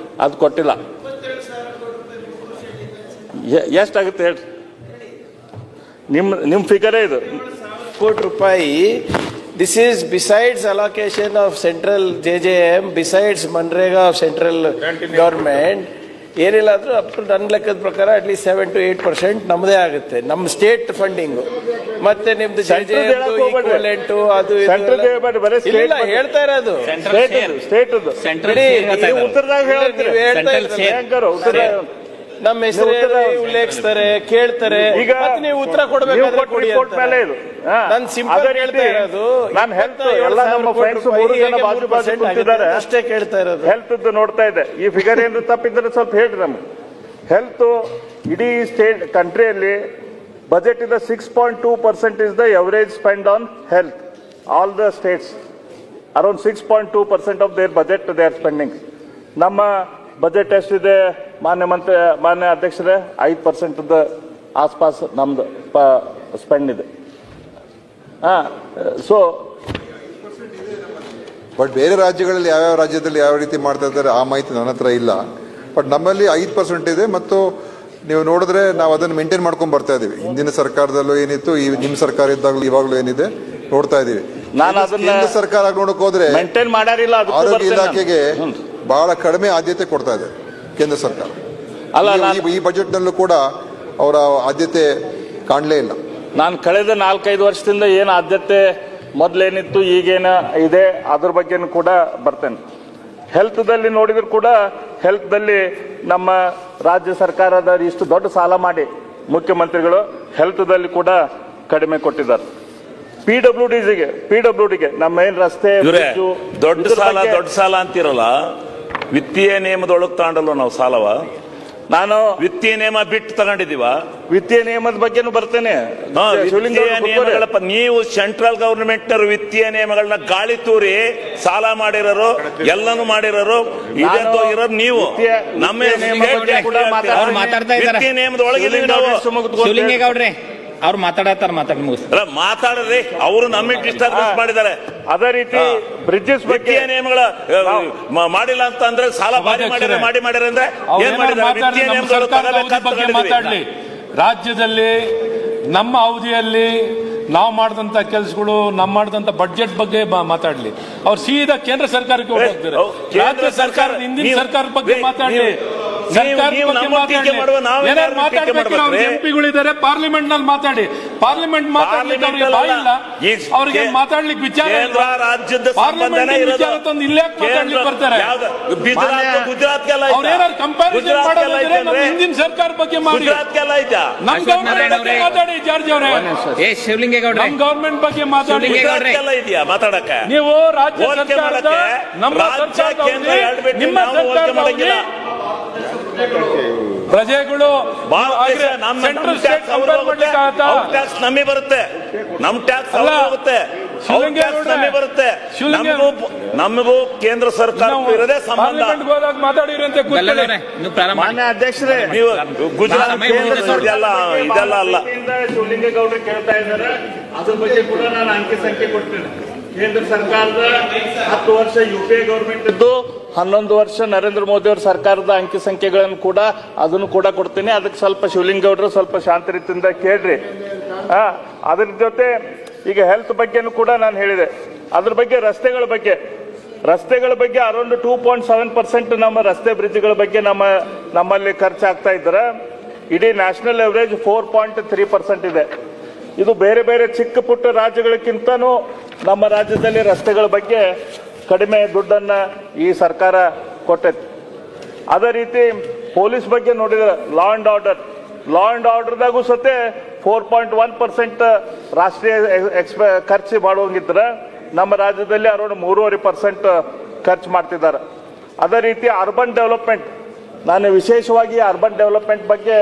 ಅದು ಕೊಟ್ಟಿಲ್ಲ. ಎಷ್ಟಾಗುತ್ತೆ ಹೇಳ್ರಿ, ನಿಮ್ಮ ಫಿಗರೇ ಇದು. ಕೋಟಿ ರೂಪಾಯಿ. This is besides allocation of central JJM, besides Manrega of central government. ಏನಿಲ್ಲ ಆದ್ರೂ ಅಪ್ ಟು ನನ್ನ ಲೆಕ್ಕದ ಪ್ರಕಾರ ಅಟ್ಲೀಸ್ಟ್ 7 to 8% ನಮ್ಮದೇ ಆಗುತ್ತೆ, ನಮ್ಮ ಸ್ಟೇಟ್ ಫಂಡಿಂಗ್. ಮತ್ತೆ ನಿಮ್ದು ಈಕ್ವಲೆಂಟ್ ಅದು ಇಲ್ಲ ಹೇಳ್ತಾ ಇರೋದು ನಮ್ಮ ಹೆಸರು ಉಲ್ಲೇಖಿಸ್ತಾರೆ, ಕೇಳ್ತಾರೆ, ಈಗ ನೀವು ಉತ್ತರ ಕೊಡಬೇಕಾದ್ರೆ ಕೊಡಿ ಅಂತ. ನಾನು ಸಿಂಪಲ್ ಹೇಳ್ತಾ ಇರೋದು, ಅಷ್ಟೇ ಕೇಳ್ತಾ ಇರೋದು. ಹೆಲ್ತ್ ನೋಡ್ತಾ ಇದೆ, ಈ ಫಿಗರ್ ಏನಾದ್ರು ತಪ್ಪಿದ್ರೆ ಸ್ವಲ್ಪ ಹೇಳ್ರಿ ನಮ್ಗೆ. ಹೆಲ್ತ್ ಇಡೀ ಸ್ಟೇಟ್ ಕಂಟ್ರಿಯಲ್ಲಿ ಬಜೆಟ್ ಇದೆ 6.2% is the average spend on health. All the States around 6.2% of their budget they are spending. ನಮ್ಮ ಬಜೆಟ್ ಎಷ್ಟಿದೆ ಮಾನ್ಯ ಅಧ್ಯಕ್ಷರೇ? 5% ಆಸ್ಪಾಸ್ ನಮ್ದು ಸ್ಪೆಂಡ್ ಇದೆ. ಸೊ ಬಟ್ ಬೇರೆ ರಾಜ್ಯಗಳಲ್ಲಿ ಯಾವ್ಯಾವ ರಾಜ್ಯದಲ್ಲಿ ಯಾವ ರೀತಿ ಮಾಡ್ತಾ ಇದ್ದಾರೆ ಆ ಮಾಹಿತಿ ನನ್ನ ಹತ್ರ ಇಲ್ಲ. ಬಟ್ ನಮ್ಮಲ್ಲಿ 5% ಇದೆ, ಮತ್ತು ನೀವು ನೋಡಿದ್ರೆ ನಾವು ಅದನ್ನು ಮೇಂಟೈನ್ ಮಾಡ್ಕೊಂಡು ಬರ್ತಾ ಇದೀವಿ. ಹಿಂದಿನ ಸರ್ಕಾರದಲ್ಲೂ ಏನಿತ್ತು, ಈ ನಿಮ್ಮ ಸರ್ಕಾರ ಇದ್ದಾಗಲೂ ಇವಾಗಲೂ ಏನಿದೆ ನೋಡ್ತಾ ಇದೀವಿ. ಕೇಂದ್ರ ಸರ್ಕಾರ ನೋಡಕ್ ಹೋದ್ರೆ ಆರೋಗ್ಯ ಇಲಾಖೆಗೆ ಬಹಳ ಕಡಿಮೆ ಆದ್ಯತೆ ಕೊಡ್ತಾ ಇದೆ ಕೇಂದ್ರ ಸರ್ಕಾರ. ಈ ಬಜೆಟ್ ನಲ್ಲೂ ಕೂಡ ಅವರ ಆದ್ಯತೆ ಕಾಣಲೇ ಇಲ್ಲ. ನಾನು ಕಳೆದ 4-5 ವರ್ಷದಿಂದ ಏನು ಆದ್ಯತೆ ಮೊದಲೇನಿತ್ತು ಈಗೇನ ಇದೆ ಅದ್ರ ಬಗ್ಗೆನೂ ಕೂಡ ಬರ್ತೇನೆ. ಹೆಲ್ತ್ದಲ್ಲಿ ನೋಡಿದ್ರು ಕೂಡ ಹೆಲ್ತ್ದಲ್ಲಿ ನಮ್ಮ ರಾಜ್ಯ ಸರ್ಕಾರದ ಇಷ್ಟು ದೊಡ್ಡ ಸಾಲ ಮಾಡಿ ಮುಖ್ಯಮಂತ್ರಿಗಳು ಹೆಲ್ತ್ದಲ್ಲಿ ಕೂಡ ಕಡಿಮೆ ಕೊಟ್ಟಿದ್ದಾರೆ. ಪಿಡಬ್ಲ್ಯೂಡಿಗೆ ನಮ್ಮ ಏನ್ ರಸ್ತೆ ಇವ್ರೆ bridge, ದೊಡ್ಡ ಇದ್ರ ಸಾಲ ಬಗ್ಗೆ ದೊಡ್ಡ ಸಾಲ ಅಂತಿರಲ್ಲ, ವಿತ್ತೀಯ ನಿಯಮದೊಳಗೆ ತಗೊಂಡಲ್ವ ನಾವು ಸಾಲವ? ನಾನು ವಿತ್ತೀಯ ನಿಯಮ ಬಿಟ್ಟು ತಗೊಂಡಿದೀವ? ವಿತ್ತೀಯ ನಿಯಮದ ಬಗ್ಗೆನೂ ಬರ್ತೇನೆ. ಶಿವಲಿಂಗ ವಿತ್ತೀಯ ಅವ್ರು ನಿಯಮಗಳ ಕೂತ್ಕೊಳ್ಳಿ. ನೀವು ಸೆಂಟ್ರಲ್ ಗವರ್ನಮೆಂಟ್ ವಿತ್ತೀಯ ನಿಯಮಗಳನ್ನ ಗಾಳಿ ತೂರಿ ಸಾಲ ಮಾಡಿರೋರು ಎಲ್ಲಾನು ಮಾಡಿರೋರು ಇರೋದು ನೀವು. ವಿತ್ತೀಯ ನಮ್ಮ ನಿಯಮ ಬಗ್ಗೆ ಕೂಡ ಅವ್ರು ಮಾತಾಡ್ತಾ ಇದ್ದಾರೆ. ವಿತ್ತೀಯ ನಿಯಮದ ಒಳಗೆ ಶಿವಲಿಂಗ ನಾವು ಅವ್ರು ಸುಮುಖ ಶಿವಲಿಂಗೇಗೌಡ್ರೆ ಅವ್ರು ಮಾತಾಡತ್ತಾರ, ಮಾತಾಡಿ ಮುಗಿಸ್. ಅಲ್ಲ, ಮಾತಾಡ್ರಿ. ಅವರು ನಮಗೆ ಡಿಸ್ಟರ್ಬೆನ್ಸ್ ಮಾಡಿದ್ದಾರೆ. ಅದೇ ರೀತಿ ಬ್ರಿಡ್ಜಸ್ ಬಗ್ಗೆ ವಿತ್ತೀಯ ನಿಯಮಗಳ ಮಾಡಿಲ್ಲ ಅಂತ ಅಂದ್ರೆ ಸಾಲ ಮಾಡಿ ಮಾಡ್ಯಾರ ಅಂದ್ರೆ ಏನ್ ಮಾಡಿದ್ದಾರೆ? ವಿತ್ತೀಯ ನಿಯಮಗಳು ತಗೋಬೇಕಾದ್ರೆ ಮಾತಾಡ್ಲಿ. ರಾಜ್ಯದಲ್ಲಿ ನಮ್ಮ ಅವಧಿಯಲ್ಲಿ ನಾವು ಮಾಡಿದಂತ ಕೆಲಸಗಳು, ನಾವು ಮಾಡಿದಂತ ಬಡ್ಜೆಟ್ ಬಗ್ಗೆ ಮಾತಾಡ್ಲಿ. ಅವ್ರು ಸೀದಾ ಕೇಂದ್ರ ಸರ್ಕಾರಕ್ಕೆ ಹೋಗ್ತಾರೆ. ರಾಜ್ಯ ಸರ್ಕಾರ ಹಿಂದಿನ ಸರ್ಕಾರದ ಬಗ್ಗೆ ಮಾತಾಡ್ಲಿ. ಎಂಪಿಗಳಿದ್ದಾರೆ ಪಾರ್ಲಿಮೆಂಟ್ ನಲ್ಲಿ ಮಾತಾಡಿ. ಪಾರ್ಲಿಮೆಂಟ್ ಮಾತಾಡ್ಲಿಕ್ಕೆ ಅವ್ರಿಗೆ ಬಾಯಿಲ್ಲ, ಅವ್ರಿಗೆ ಮಾತಾಡ್ಲಿಕ್ಕೆ ವಿಚಾರ ಇಲ್ಲ. ರಾಜ್ಯದ ಪಾರ್ಲಿಮೆಂಟ್ ವಿಚಾರ ತಂದು ಇಲ್ಲೇ ಮಾತಾಡ್ಲಿಕ್ಕೆ ಬರ್ತಾರೆ. ಗುಜರಾತ್ಗೆಲ್ಲ ಅವ್ರೇನಾದ್ರು ಕಂಪ್ಯಾರಿಸನ್ ಮಾಡೋದಾದ್ರೆ ನಮ್ಮ ಹಿಂದಿನ ಸರ್ಕಾರ ಬಗ್ಗೆ ಮಾಡಿ. ಗುಜರಾತ್ಗೆಲ್ಲ ಐತಾ? ನಮ್ ಗವರ್ಮೆಂಟ್ ಬಗ್ಗೆ ಮಾತಾಡಿ ಜಾರ್ಜ್ ಅವರೇ. ಏ ಶಿವಲಿಂಗೇಗೌಡ್ರೆ, ನಮ್ ಗವರ್ಮೆಂಟ್ ಬಗ್ಗೆ ಮಾತಾಡಿ. ಗುಜರಾತ್ಗೆಲ್ಲ ಇದೆಯಾ ಮಾತಾಡಕ್ಕೆ? ನೀವು ರಾಜ್ಯ ಸರ್ಕಾರದ ನಮ್ಮ ಸರ್ಕಾರದಲ್ಲಿ ನಿಮ್ಮ ಸರ್ಕಾರದಲ್ಲಿ ಪ್ರಜೆಗಳು ಸೆಂಟ್ರಲ್ ಸ್ಟೇಟ್ ಕಂಪೇರ್ ಮಾಡ್ಲಿಕ್ಕೆ ಟ್ಯಾಕ್ಸ್ ನಮಗೆ ಬರುತ್ತೆ, ನಮ್ ಟ್ಯಾಕ್ಸ್ ಹೋಗುತ್ತೆ, ನಮಗೆ ಬರುತ್ತೆ. ನಮಗೂ ಕೇಂದ್ರ ಸರ್ಕಾರ ಇರೋದೇ ಸಂಬಂಧ. ಹೋದಾಗ ಮಾತಾಡಿರಂತೆ ನೀವು ಪ್ರಾರಂಭ ಮಾಡಿ. ಮಾನ್ಯ ಅಧ್ಯಕ್ಷರೇ, ನೀವು ಗುಜರಾತ್ ಇದೆಲ್ಲ ಅಲ್ಲ. ಶಿವಲಿಂಗೇಗೌಡರು ಕೇಳ್ತಾ ಇದ್ದಾರೆ, ಅದ್ರ ಬಗ್ಗೆ ಕೂಡ ನಾನು ಅಂಕಿ ಸಂಖ್ಯೆ ಕೊಡ್ತೇನೆ. ಕೇಂದ್ರ ಸರ್ಕಾರದ 10 ವರ್ಷ UPA ಗವರ್ಮೆಂಟ್ ಇದ್ದು 11 ವರ್ಷ ನರೇಂದ್ರ ಮೋದಿ ಅವರ ಸರ್ಕಾರದ ಅಂಕಿ ಸಂಖ್ಯೆಗಳನ್ನು ಕೂಡ ಅದನ್ನು ಕೂಡ ಕೊಡ್ತೀನಿ. ಅದಕ್ಕೆ ಸ್ವಲ್ಪ ಶಿವಲಿಂಗೇಗೌಡರು ಸ್ವಲ್ಪ ಶಾಂತ ರೀತಿಯಿಂದ ಕೇಳ್ರಿ. ಅದ್ರ ಜೊತೆ ಈಗ ಹೆಲ್ತ್ ಬಗ್ಗೆನೂ ಕೂಡ ನಾನು ಹೇಳಿದೆ. ಅದ್ರ ಬಗ್ಗೆ ರಸ್ತೆಗಳ ಬಗ್ಗೆ ಅರೌಂಡ್ 2.7% ನಮ್ಮ ರಸ್ತೆ ಬ್ರಿಡ್ಜ್ಗಳ ಬಗ್ಗೆ ನಮ್ಮಲ್ಲಿ ಖರ್ಚಾಗ್ತಾ ಇದ್ದಾರೆ. ಇಡೀ ನ್ಯಾಷನಲ್ ಎವರೇಜ್ 4.3% ಇದೆ. ಇದು ಬೇರೆ ಬೇರೆ ಚಿಕ್ಕ ಪುಟ್ಟ ರಾಜ್ಯಗಳಕ್ಕಿಂತನೂ ನಮ್ಮ ರಾಜ್ಯದಲ್ಲಿ ರಸ್ತೆಗಳ ಬಗ್ಗೆ ಕಡಿಮೆ ದುಡ್ಡನ್ನ ಈ ಸರ್ಕಾರ ಕೊಟ್ಟೈತಿ. ಅದೇ ರೀತಿ ಪೊಲೀಸ್ ಬಗ್ಗೆ ನೋಡಿದ್ರೆ ಲಾ ಅಂಡ್ ಆರ್ಡರ್ದಾಗೂ ಸತೆ 4.1% ರಾಷ್ಟ್ರೀಯ ಖರ್ಚು ಮಾಡುವಂಗಿದ್ರೆ ನಮ್ಮ ರಾಜ್ಯದಲ್ಲಿ ಅರೌಂಡ್ 3.5% ಖರ್ಚು ಮಾಡ್ತಿದ್ದಾರೆ. ಅದೇ ರೀತಿ ಅರ್ಬನ್ ಡೆವಲಪ್ಮೆಂಟ್, ನಾನು ವಿಶೇಷವಾಗಿ ಅರ್ಬನ್ ಡೆವಲಪ್ಮೆಂಟ್ ಬಗ್ಗೆ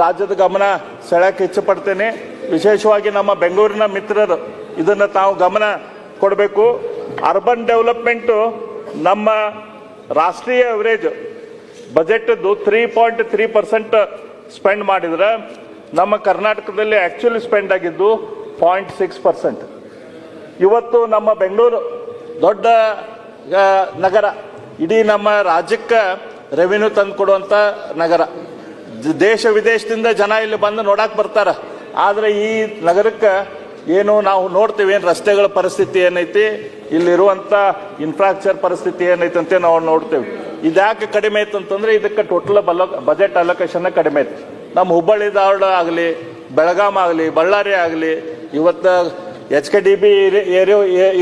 ರಾಜ್ಯದ ಗಮನ ಸೆಳೆಯಕ್ಕೆ ಇಚ್ಛೆ ಪಡ್ತೇನೆ. ವಿಶೇಷವಾಗಿ ನಮ್ಮ ಬೆಂಗಳೂರಿನ ಮಿತ್ರರು ಇದನ್ನು ತಾವು ಗಮನ ಕೊಡಬೇಕು. ಅರ್ಬನ್ ಡೆವಲಪ್ಮೆಂಟು ನಮ್ಮ ರಾಷ್ಟ್ರೀಯ ಅವರೇಜ್ ಬಜೆಟ್ 3.3% ಸ್ಪೆಂಡ್ ಮಾಡಿದ್ರೆ ನಮ್ಮ ಕರ್ನಾಟಕದಲ್ಲಿ ಆಕ್ಚುಲಿ ಸ್ಪೆಂಡ್ ಆಗಿದ್ದು 0.6%. ಇವತ್ತು ನಮ್ಮ ಬೆಂಗಳೂರು ದೊಡ್ಡ ನಗರ, ಇಡೀ ನಮ್ಮ ರಾಜ್ಯಕ್ಕೆ ರೆವಿನ್ಯೂ ತಂದು ಕೊಡುವಂಥ ನಗರ. ದೇಶ ವಿದೇಶದಿಂದ ಜನ ಇಲ್ಲಿ ಬಂದು ನೋಡಕ್ಕೆ ಬರ್ತಾರೆ. ಆದರೆ ಈ ನಗರಕ್ಕೆ ಏನು ನಾವು ನೋಡ್ತೀವಿ, ಏನು ರಸ್ತೆಗಳ ಪರಿಸ್ಥಿತಿ ಏನೈತಿ, ಇಲ್ಲಿರುವಂಥ ಇನ್ಫ್ರಾಸ್ಟ್ರಕ್ಚರ್ ಪರಿಸ್ಥಿತಿ ಏನೈತಿ ಅಂತ ನಾವು ನೋಡ್ತೇವೆ. ಇದ್ಯಾಕೆ ಕಡಿಮೆ ಐತೆ ಅಂತಂದ್ರೆ ಇದಕ್ಕೆ ಟೋಟಲ್ ಬಜೆಟ್ ಅಲೋಕೇಶನ್ ಕಡಿಮೆ ಐತಿ. ನಮ್ಮ ಹುಬ್ಬಳ್ಳಿ ಧಾರವಾಡ ಆಗಲಿ, ಬೆಳಗಾಂ ಆಗಲಿ, ಬಳ್ಳಾರಿ ಆಗಲಿ, ಇವತ್ತು HKDB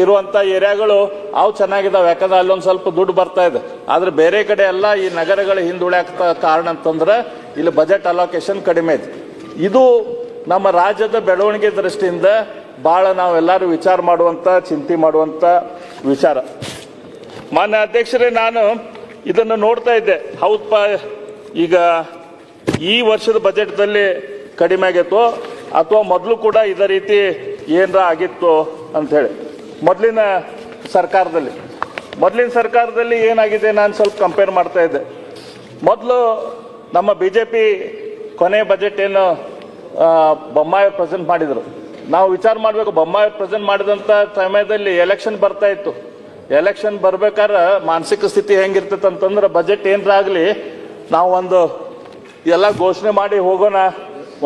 ಇರುವಂಥ ಏರಿಯಾಗಳು ಅವು ಚೆನ್ನಾಗಿದ್ದಾವೆ. ಯಾಕಂದ್ರೆ ಅಲ್ಲೊಂದು ಸ್ವಲ್ಪ ದುಡ್ಡು ಬರ್ತಾ ಇದೆ. ಆದರೆ ಬೇರೆ ಕಡೆ ಎಲ್ಲ ಈ ನಗರಗಳು ಹಿಂದುಳಿಯಾಕ ಕಾರಣ ಅಂತಂದ್ರೆ ಇಲ್ಲಿ ಬಜೆಟ್ ಅಲೋಕೇಶನ್ ಕಡಿಮೆ ಐತಿ. ಇದು ನಮ್ಮ ರಾಜ್ಯದ ಬೆಳವಣಿಗೆ ದೃಷ್ಟಿಯಿಂದ ಭಾಳ ನಾವೆಲ್ಲರೂ ವಿಚಾರ ಮಾಡುವಂಥ, ಚಿಂತೆ ಮಾಡುವಂಥ ವಿಚಾರ. ಮಾನ್ಯ ಅಧ್ಯಕ್ಷರೇ, ನಾನು ಇದನ್ನು ನೋಡ್ತಾ ಇದ್ದೆ. ಹೌದಪ್ಪ, ಈಗ ಈ ವರ್ಷದ ಬಜೆಟ್ದಲ್ಲಿ ಕಡಿಮೆ ಆಗೈತೋ ಅಥವಾ ಮೊದಲು ಕೂಡ ಇದೇ ರೀತಿ ಏನರ ಆಗಿತ್ತು ಅಂಥೇಳಿ. ಮೊದಲಿನ ಸರ್ಕಾರದಲ್ಲಿ ಏನಾಗಿದೆ ನಾನು ಸ್ವಲ್ಪ ಕಂಪೇರ್ ಮಾಡ್ತಾ ಇದ್ದೆ. ಮೊದಲು ನಮ್ಮ BJP ಕೊನೆ ಬಜೆಟ್ ಏನು ಬೊಮ್ಮಾಯಿ ಪ್ರೆಸೆಂಟ್ ಮಾಡಿದರು. ನಾವು ವಿಚಾರ ಮಾಡಬೇಕು, ಬೊಮ್ಮಾಯಿ ಪ್ರೆಸೆಂಟ್ ಮಾಡಿದಂಥ ಸಮಯದಲ್ಲಿ ಎಲೆಕ್ಷನ್ ಬರ್ತಾ ಇತ್ತು. ಎಲೆಕ್ಷನ್ ಬರ್ಬೇಕಾದ್ರೆ ಮಾನಸಿಕ ಸ್ಥಿತಿ ಹೆಂಗಿರ್ತೈತೆ ಅಂತಂದ್ರೆ ಬಜೆಟ್ ಏನರ ಆಗಲಿ ನಾವು ಒಂದು ಎಲ್ಲ ಘೋಷಣೆ ಮಾಡಿ ಹೋಗೋಣ,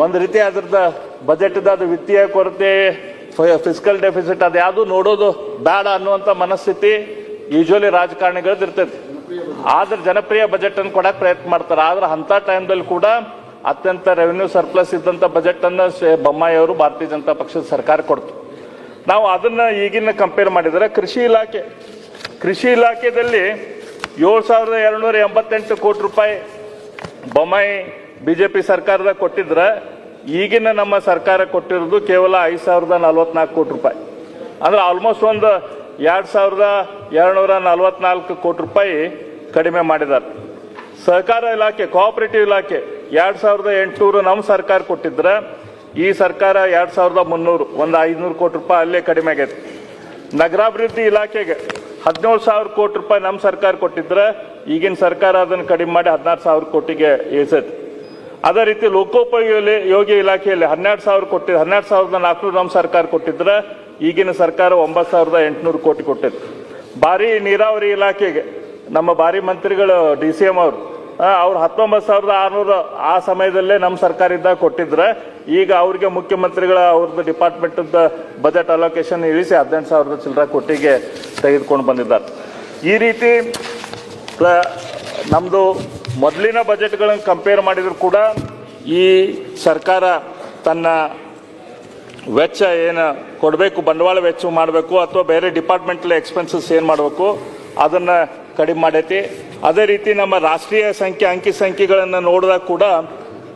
ಒಂದು ರೀತಿ ಅದ್ರದ್ದು ಬಜೆಟ್ದ ಅದು ವಿತ್ತೀಯ ಕೊರತೆ, ಫಿಸ್ಕಲ್ ಡೆಫಿಸಿಟ್ ಅದು ಯಾವುದು ನೋಡೋದು ಬೇಡ ಅನ್ನುವಂಥ ಮನಸ್ಥಿತಿ ಯೂಶುವಲಿ ರಾಜಕಾರಣಿಗಳದ್ದು ಇರ್ತೈತಿ. ಆದ್ರೆ ಜನಪ್ರಿಯ ಬಜೆಟ್ ಅನ್ನು ಕೊಡಕ್ಕೆ ಪ್ರಯತ್ನ ಮಾಡ್ತಾರೆ. ಆದ್ರೆ ಅಂಥ ಟೈಮ್ದಲ್ಲಿ ಕೂಡ ಅತ್ಯಂತ ರೆವೆನ್ಯೂ ಸರ್ಪ್ಲಸ್ ಇದ್ದಂಥ ಬಜೆಟನ್ನು ಬೊಮ್ಮಾಯಿ ಅವರು ಭಾರತೀಯ ಜನತಾ ಪಕ್ಷದ ಸರ್ಕಾರ ಕೊಡ್ತು. ನಾವು ಅದನ್ನು ಈಗಿನ ಕಂಪೇರ್ ಮಾಡಿದರೆ ಕೃಷಿ ಇಲಾಖೆಯಲ್ಲಿ 7,288 ಕೋಟಿ ರೂಪಾಯಿ ಬೊಮ್ಮಾಯಿ BJP ಸರ್ಕಾರದ ಕೊಟ್ಟಿದ್ರೆ ಈಗಿನ ನಮ್ಮ ಸರ್ಕಾರ ಕೊಟ್ಟಿರೋದು ಕೇವಲ 5,044 ಕೋಟಿ ರೂಪಾಯಿ. ಅಂದ್ರೆ ಆಲ್ಮೋಸ್ಟ್ ಒಂದು 2,244 ಕೋಟಿ ರೂಪಾಯಿ ಕಡಿಮೆ ಮಾಡಿದ್ದಾರೆ. ಸಹಕಾರ ಇಲಾಖೆ, ಕೋಆಪರೇಟಿವ್ ಇಲಾಖೆ 2,800 ನಮ್ಮ ಸರ್ಕಾರ ಕೊಟ್ಟಿದ್ರೆ ಈ ಸರ್ಕಾರ 2,300, ಒಂದು 500 ಕೋಟಿ ರೂಪಾಯಿ ಅಲ್ಲೇ ಕಡಿಮೆ ಆಗೈತೆ. ನಗರಾಭಿವೃದ್ಧಿ ಇಲಾಖೆಗೆ 17,000 ಕೋಟಿ ರೂಪಾಯಿ ನಮ್ಮ ಸರ್ಕಾರ ಕೊಟ್ಟಿದ್ರೆ ಈಗಿನ ಸರ್ಕಾರ ಅದನ್ನು ಕಡಿಮೆ ಮಾಡಿ 16,000 ಕೋಟಿಗೆ ಇಳಿಸೈತೆ. ಅದೇ ರೀತಿ ಲೋಕೋಪಯೋಗಿ ಇಲಾಖೆಯಲ್ಲಿ 12,400 ನಮ್ಮ ಸರ್ಕಾರ ಕೊಟ್ಟಿದ್ರೆ ಈಗಿನ ಸರ್ಕಾರ 9,800 ಕೋಟಿ ಕೊಟ್ಟಿದೆ. ಭಾರಿ ನೀರಾವರಿ ಇಲಾಖೆಗೆ ನಮ್ಮ ಭಾರಿ ಮಂತ್ರಿಗಳು DCM ಅವರು 19,600 ಆ ಸಮಯದಲ್ಲೇ ನಮ್ಮ ಸರ್ಕಾರ ಇದ್ದಾಗ ಕೊಟ್ಟಿದ್ರೆ ಈಗ ಅವ್ರಿಗೆ ಮುಖ್ಯಮಂತ್ರಿಗಳ ಅವ್ರದ್ದು ಡಿಪಾರ್ಟ್ಮೆಂಟ್ ಬಜೆಟ್ ಅಲೋಕೇಶನ್ ಇಳಿಸಿ 18,000 ಚಿಲ್ಲರ ಕೋಟಿಗೆ ತೆಗೆದುಕೊಂಡು ಬಂದಿದ್ದಾರೆ. ಈ ರೀತಿ ನಮ್ಮದು ಮೊದಲಿನ ಬಜೆಟ್ಗಳನ್ನು ಕಂಪೇರ್ ಮಾಡಿದ್ರು ಕೂಡ ಈ ಸರ್ಕಾರ ತನ್ನ ವೆಚ್ಚ ಏನು ಕೊಡಬೇಕು, ಬಂಡವಾಳ ವೆಚ್ಚ ಮಾಡಬೇಕು ಅಥವಾ ಬೇರೆ ಡಿಪಾರ್ಟ್ಮೆಂಟಲ್ ಎಕ್ಸ್ಪೆನ್ಸಸ್ ಏನು ಮಾಡಬೇಕು ಅದನ್ನು ಕಡಿಮೆ ಮಾಡೈತಿ. ಅದೇ ರೀತಿ ನಮ್ಮ ರಾಷ್ಟ್ರೀಯ ಅಂಕಿ ಸಂಖ್ಯೆಗಳನ್ನು ನೋಡಿದಾಗ ಕೂಡ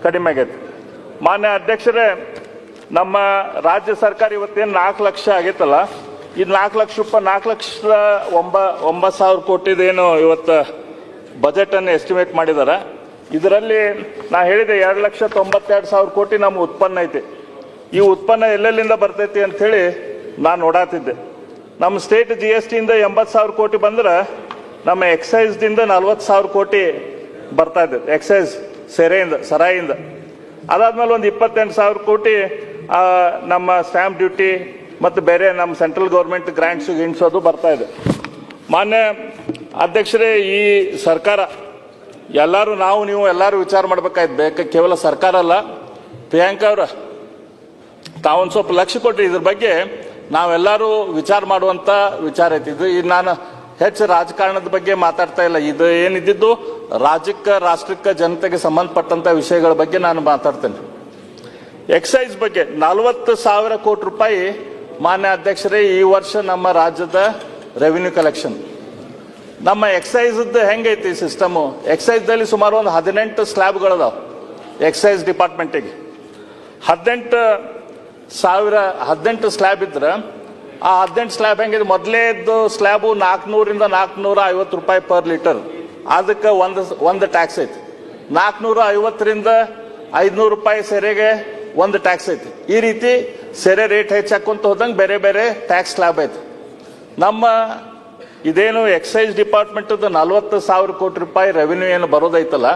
ಕಡಿಮೆ ಆಗೈತಿ. ಮಾನ್ಯ ಅಧ್ಯಕ್ಷರೇ, ನಮ್ಮ ರಾಜ್ಯ ಸರ್ಕಾರ ಇವತ್ತೇನು 4 ಲಕ್ಷ ಆಗೈತಲ್ಲ, ಇದು 4 ಲಕ್ಷ ರೂಪಾಯಿ 4,09,000 ಕೋಟಿದೇನು ಇವತ್ತು ಬಜೆಟನ್ನು ಎಸ್ಟಿಮೇಟ್ ಮಾಡಿದ್ದಾರೆ. ಇದರಲ್ಲಿ ನಾ ಹೇಳಿದೆ 2,92,000 ಕೋಟಿ ನಮ್ಮ ಉತ್ಪನ್ನ ಐತಿ. ಈ ಉತ್ಪನ್ನ ಎಲ್ಲೆಲ್ಲಿಂದ ಬರ್ತೈತಿ ಅಂಥೇಳಿ ನಾನು ನೋಡಾತಿದ್ದೆ. ನಮ್ಮ ಸ್ಟೇಟ್ GSTಯಿಂದ 80,000 ಕೋಟಿ ಬಂದ್ರೆ ನಮ್ಮ ಎಕ್ಸೈಸ್ದಿಂದ 40,000 ಕೋಟಿ ಬರ್ತಾ ಇದೆ, ಎಕ್ಸೈಸ್ ಸರಾಯಿಯಿಂದ. ಅದಾದ್ಮೇಲೆ ಒಂದು 28,000 ಕೋಟಿ ನಮ್ಮ ಸ್ಟ್ಯಾಂಪ್ ಡ್ಯೂಟಿ ಮತ್ತು ಬೇರೆ ನಮ್ಮ ಸೆಂಟ್ರಲ್ ಗೌರ್ಮೆಂಟ್ ಗ್ರಾಂಟ್ಸ್ ಗಿಂಟ್ಸೋದು ಬರ್ತಾ ಇದೆ. ಮಾನ್ಯ ಅಧ್ಯಕ್ಷರೇ, ಈ ಸರ್ಕಾರ ನೀವು ಎಲ್ಲರೂ ವಿಚಾರ ಮಾಡ್ಬೇಕಾಯ್ತು. ಕೇವಲ ಸರ್ಕಾರ ಅಲ್ಲ, ಪ್ರಿಯಾಂಕಾ ಅವ್ರ ತಾವೊಂದು ಸ್ವಲ್ಪ ಲಕ್ಷ್ಯ ಕೊಟ್ಟರೆ ಇದ್ರ ಬಗ್ಗೆ ನಾವೆಲ್ಲರೂ ವಿಚಾರ ಮಾಡುವಂಥ ವಿಚಾರ ಐತಿ. ಇದು ನಾನು ಹೆಚ್ಚು ರಾಜಕಾರಣದ ಬಗ್ಗೆ ಮಾತಾಡ್ತಾ ಇಲ್ಲ. ಇದು ಏನಿದ್ದು ರಾಷ್ಟ್ರಕ್ಕೆ ಜನತೆಗೆ ಸಂಬಂಧಪಟ್ಟಂಥ ವಿಷಯಗಳ ಬಗ್ಗೆ ನಾನು ಮಾತಾಡ್ತೇನೆ. ಎಕ್ಸೈಸ್ ಬಗ್ಗೆ 40,000 ಕೋಟಿ ರೂಪಾಯಿ ಮಾನ್ಯ ಅಧ್ಯಕ್ಷರೇ ಈ ವರ್ಷ ನಮ್ಮ ರಾಜ್ಯದ ರೆವಿನ್ಯೂ ಕಲೆಕ್ಷನ್. ನಮ್ಮ ಎಕ್ಸೈಸ್ದು ಹೆಂಗೈತಿ ಸಿಸ್ಟಮು, ಎಕ್ಸೈಸ್ದಲ್ಲಿ ಸುಮಾರು ಒಂದು 18 ಸ್ಲ್ಯಾಬ್ಗಳದಾವ. ಎಕ್ಸೈಸ್ ಡಿಪಾರ್ಟ್ಮೆಂಟಿಗೆ 18 ಸ್ಲ್ಯಾಬ್ ಇದ್ರೆ ಆ 18 ಸ್ಲ್ಯಾಬ್ ಹೆಂಗಿದೆ, ಮೊದಲೇದು ಸ್ಲ್ಯಾಬು 400ರಿಂದ 450 ರೂಪಾಯಿ ಪರ್ ಲೀಟರ್. ಅದಕ್ಕೆ ಒಂದು ಟ್ಯಾಕ್ಸ್ ಐತಿ. 450ರಿಂದ 500 ರೂಪಾಯಿ ಸೆರೆಗೆ ಒಂದು ಟ್ಯಾಕ್ಸ್ ಐತಿ. ಈ ರೀತಿ ಸೆರೆ ರೇಟ್ ಹೆಚ್ಚಾಕೊಂತ ಹೋದಂಗೆ ಬೇರೆ ಬೇರೆ ಟ್ಯಾಕ್ಸ್ ಸ್ಲ್ಯಾಬ್ ಐತಿ. ನಮ್ಮ ಇದೇನು ಎಕ್ಸೈಸ್ ಡಿಪಾರ್ಟ್ಮೆಂಟದ್ದು 40,000 ಕೋಟಿ ರೂಪಾಯಿ ರೆವಿನ್ಯೂ ಏನು ಬರೋದೈತಲ್ಲ,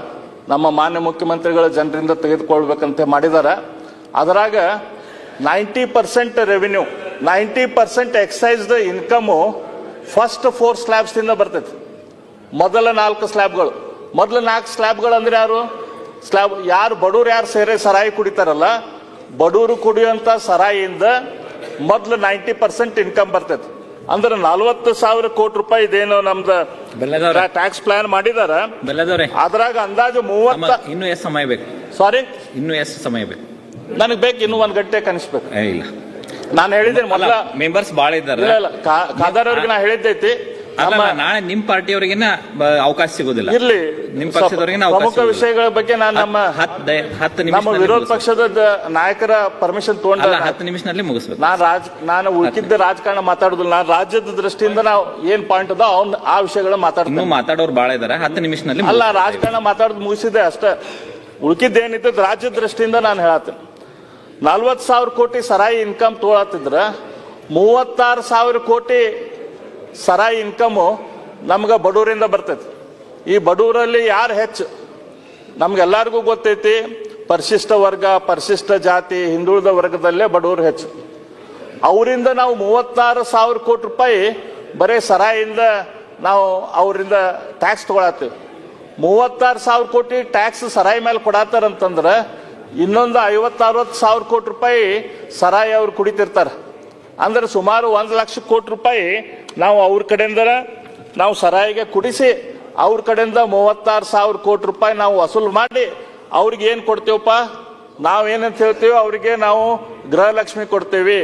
ನಮ್ಮ ಮಾನ್ಯ ಮುಖ್ಯಮಂತ್ರಿಗಳ ಜನರಿಂದ ತೆಗೆದುಕೊಳ್ಬೇಕಂತ ಮಾಡಿದಾರೆ. ಅದರಾಗ 90% ರೆವಿನ್ಯೂ, 90% ಎಕ್ಸೈಸ್ದ ಇನ್ಕಮು ಫಸ್ಟ್ 4 ಸ್ಲ್ಯಾಬ್ಸ್ದಿಂದ ಬರ್ತೈತಿ. ಮೊದಲ 4 ಸ್ಲ್ಯಾಬ್ಗಳು. ಮೊದಲ 4 ಸ್ಲ್ಯಾಬ್ಗಳು ಅಂದ್ರೆ ಯಾರು ಬಡವ್ರು ಯಾರು ಸರಾಯಿ ಕುಡಿತಾರಲ್ಲ, ಬಡವರು ಕುಡಿಯುವಂಥ ಸರಾಯಿಯಿಂದ ಮೊದಲು 90% ಇನ್ಕಮ್ ಬರ್ತೈತಿ. ಅಂದ್ರೆ 40,000 ಕೋಟಿ ರೂಪಾಯಿ ಇದೇನು ನಮ್ದು ಟ್ಯಾಕ್ಸ್ ಪ್ಲಾನ್ ಮಾಡಿದಾರ. ಅದ್ರಾಗ ಅಂದಾಜು 30. ಇನ್ನು ಎಷ್ಟು ಸಮಯ ಬೇಕು? ಸಾರಿ, ಇನ್ನು ಎಷ್ಟು ಸಮಯ ಬೇಕು? ನನಗೆ ಬೇಕು ಇನ್ನೂ 1 ಗಂಟೆ ಕನಿಸ್ಬೇಕು. ಇಲ್ಲ, ನಾನು ಹೇಳಿದ್ದೇನೆ ಮೊದಲ ಮೆಂಬರ್ಸ್ ಬಾಳ ಇದ್ದಾರೆ. ಖಾದರ್ ಅವ್ರಿಗೆ ನಾ ಹೇಳಿದ್ದೈತಿ ನಾಳೆ ನಿಮ್ ಪಾರ್ಟಿಯವರಿಗಿನ ಅವಕಾಶ ಸಿಗೋದಿಲ್ಲ. ಇರ್ಲಿ, ನಿಮ್ ಪಕ್ಷದವರಿಗಿನ ಪ್ರಮುಖ ವಿಷಯಗಳ ಬಗ್ಗೆ ನಾನು ನಮ್ಮ ವಿರೋಧ ಪಕ್ಷದ ನಾಯಕರ ಪರ್ಮಿಷನ್ ತಗೊಂಡ 10 ನಿಮಿಷದಲ್ಲಿ ಮುಗಿಸ್ಬೇಕು. ನಾನು ಉಳ್ಕಿದ್ದ ರಾಜಕಾರಣ ಮಾತಾಡುದಿಲ್ಲ. ನಾನು ರಾಜ್ಯದ ದೃಷ್ಟಿಯಿಂದ ನಾವು ಏನ್ ಪಾಯಿಂಟ್ ಅದ ಆ ವಿಷಯಗಳ ಮಾತಾಡ್ತೀನಿ. ಮಾತಾಡೋರು ಬಾಳ ಇದಾರೆ, 10 ನಿಮಿಷದಲ್ಲಿ ಅಲ್ಲ, ರಾಜಕಾರಣ ಮಾತಾಡೋದು ಮುಗಿಸಿದೆ ಅಷ್ಟೇ. ಉಳ್ಕಿದ್ದೇನಿದ್ದು ರಾಜ್ಯದ ದೃಷ್ಟಿಯಿಂದ ನಾನು ಹೇಳತ್ತೀನಿ. 40,000 ಕೋಟಿ ಸರಾಯಿ ಇನ್ಕಮ್ ತಗೊಳತ್ತಿದ್ರ 36,000 ಕೋಟಿ ಸರಾಯಿ ಇನ್ಕಮು ನಮ್ಗೆ ಬಡವರಿಂದ ಬರ್ತೈತಿ. ಈ ಬಡವರಲ್ಲಿ ಯಾರು ಹೆಚ್ಚು ನಮ್ಗೆಲ್ಲರಿಗೂ ಗೊತ್ತೈತಿ. ಪರಿಶಿಷ್ಟ ವರ್ಗ, ಪರಿಶಿಷ್ಟ ಜಾತಿ, ಹಿಂದುಳಿದ ವರ್ಗದಲ್ಲೇ ಬಡವರು ಹೆಚ್ಚು. ಅವರಿಂದ ನಾವು 36,000 ಕೋಟಿ ರೂಪಾಯಿ ಬರೀ ಸರಾಯಿಯಿಂದ ನಾವು ಅವರಿಂದ ಟ್ಯಾಕ್ಸ್ ತಗೊಳತ್ತೀವಿ. 36,000 ಕೋಟಿ ಟ್ಯಾಕ್ಸ್ ಸರಾಯಿ ಮೇಲೆ ಕೊಡತ್ತಾರಂತಂದ್ರೆ ಇನ್ನೊಂದು 50,000-60,000 ಕೋಟಿ ರೂಪಾಯಿ ಸರಾಯಿ ಅವ್ರು ಕುಡಿತಿರ್ತಾರೆ. ಅಂದ್ರೆ ಸುಮಾರು 1 ಲಕ್ಷ ಕೋಟಿ ರೂಪಾಯಿ ನಾವು ಅವ್ರ ಕಡೆಯಿಂದ ನಾವು ಸರಾಯಿಗೆ ಕುಡಿಸಿ ಅವ್ರ ಕಡೆಯಿಂದ 36,000 ಕೋಟಿ ರೂಪಾಯಿ ನಾವು ವಸೂಲು ಮಾಡಿ ಅವ್ರಿಗೆ ಏನು ಕೊಡ್ತೀವಪ್ಪ, ನಾವೇನಂತ ಹೇಳ್ತೀವಿ ಅವರಿಗೆ, ನಾವು ಗೃಹಲಕ್ಷ್ಮಿ ಕೊಡ್ತೀವಿ,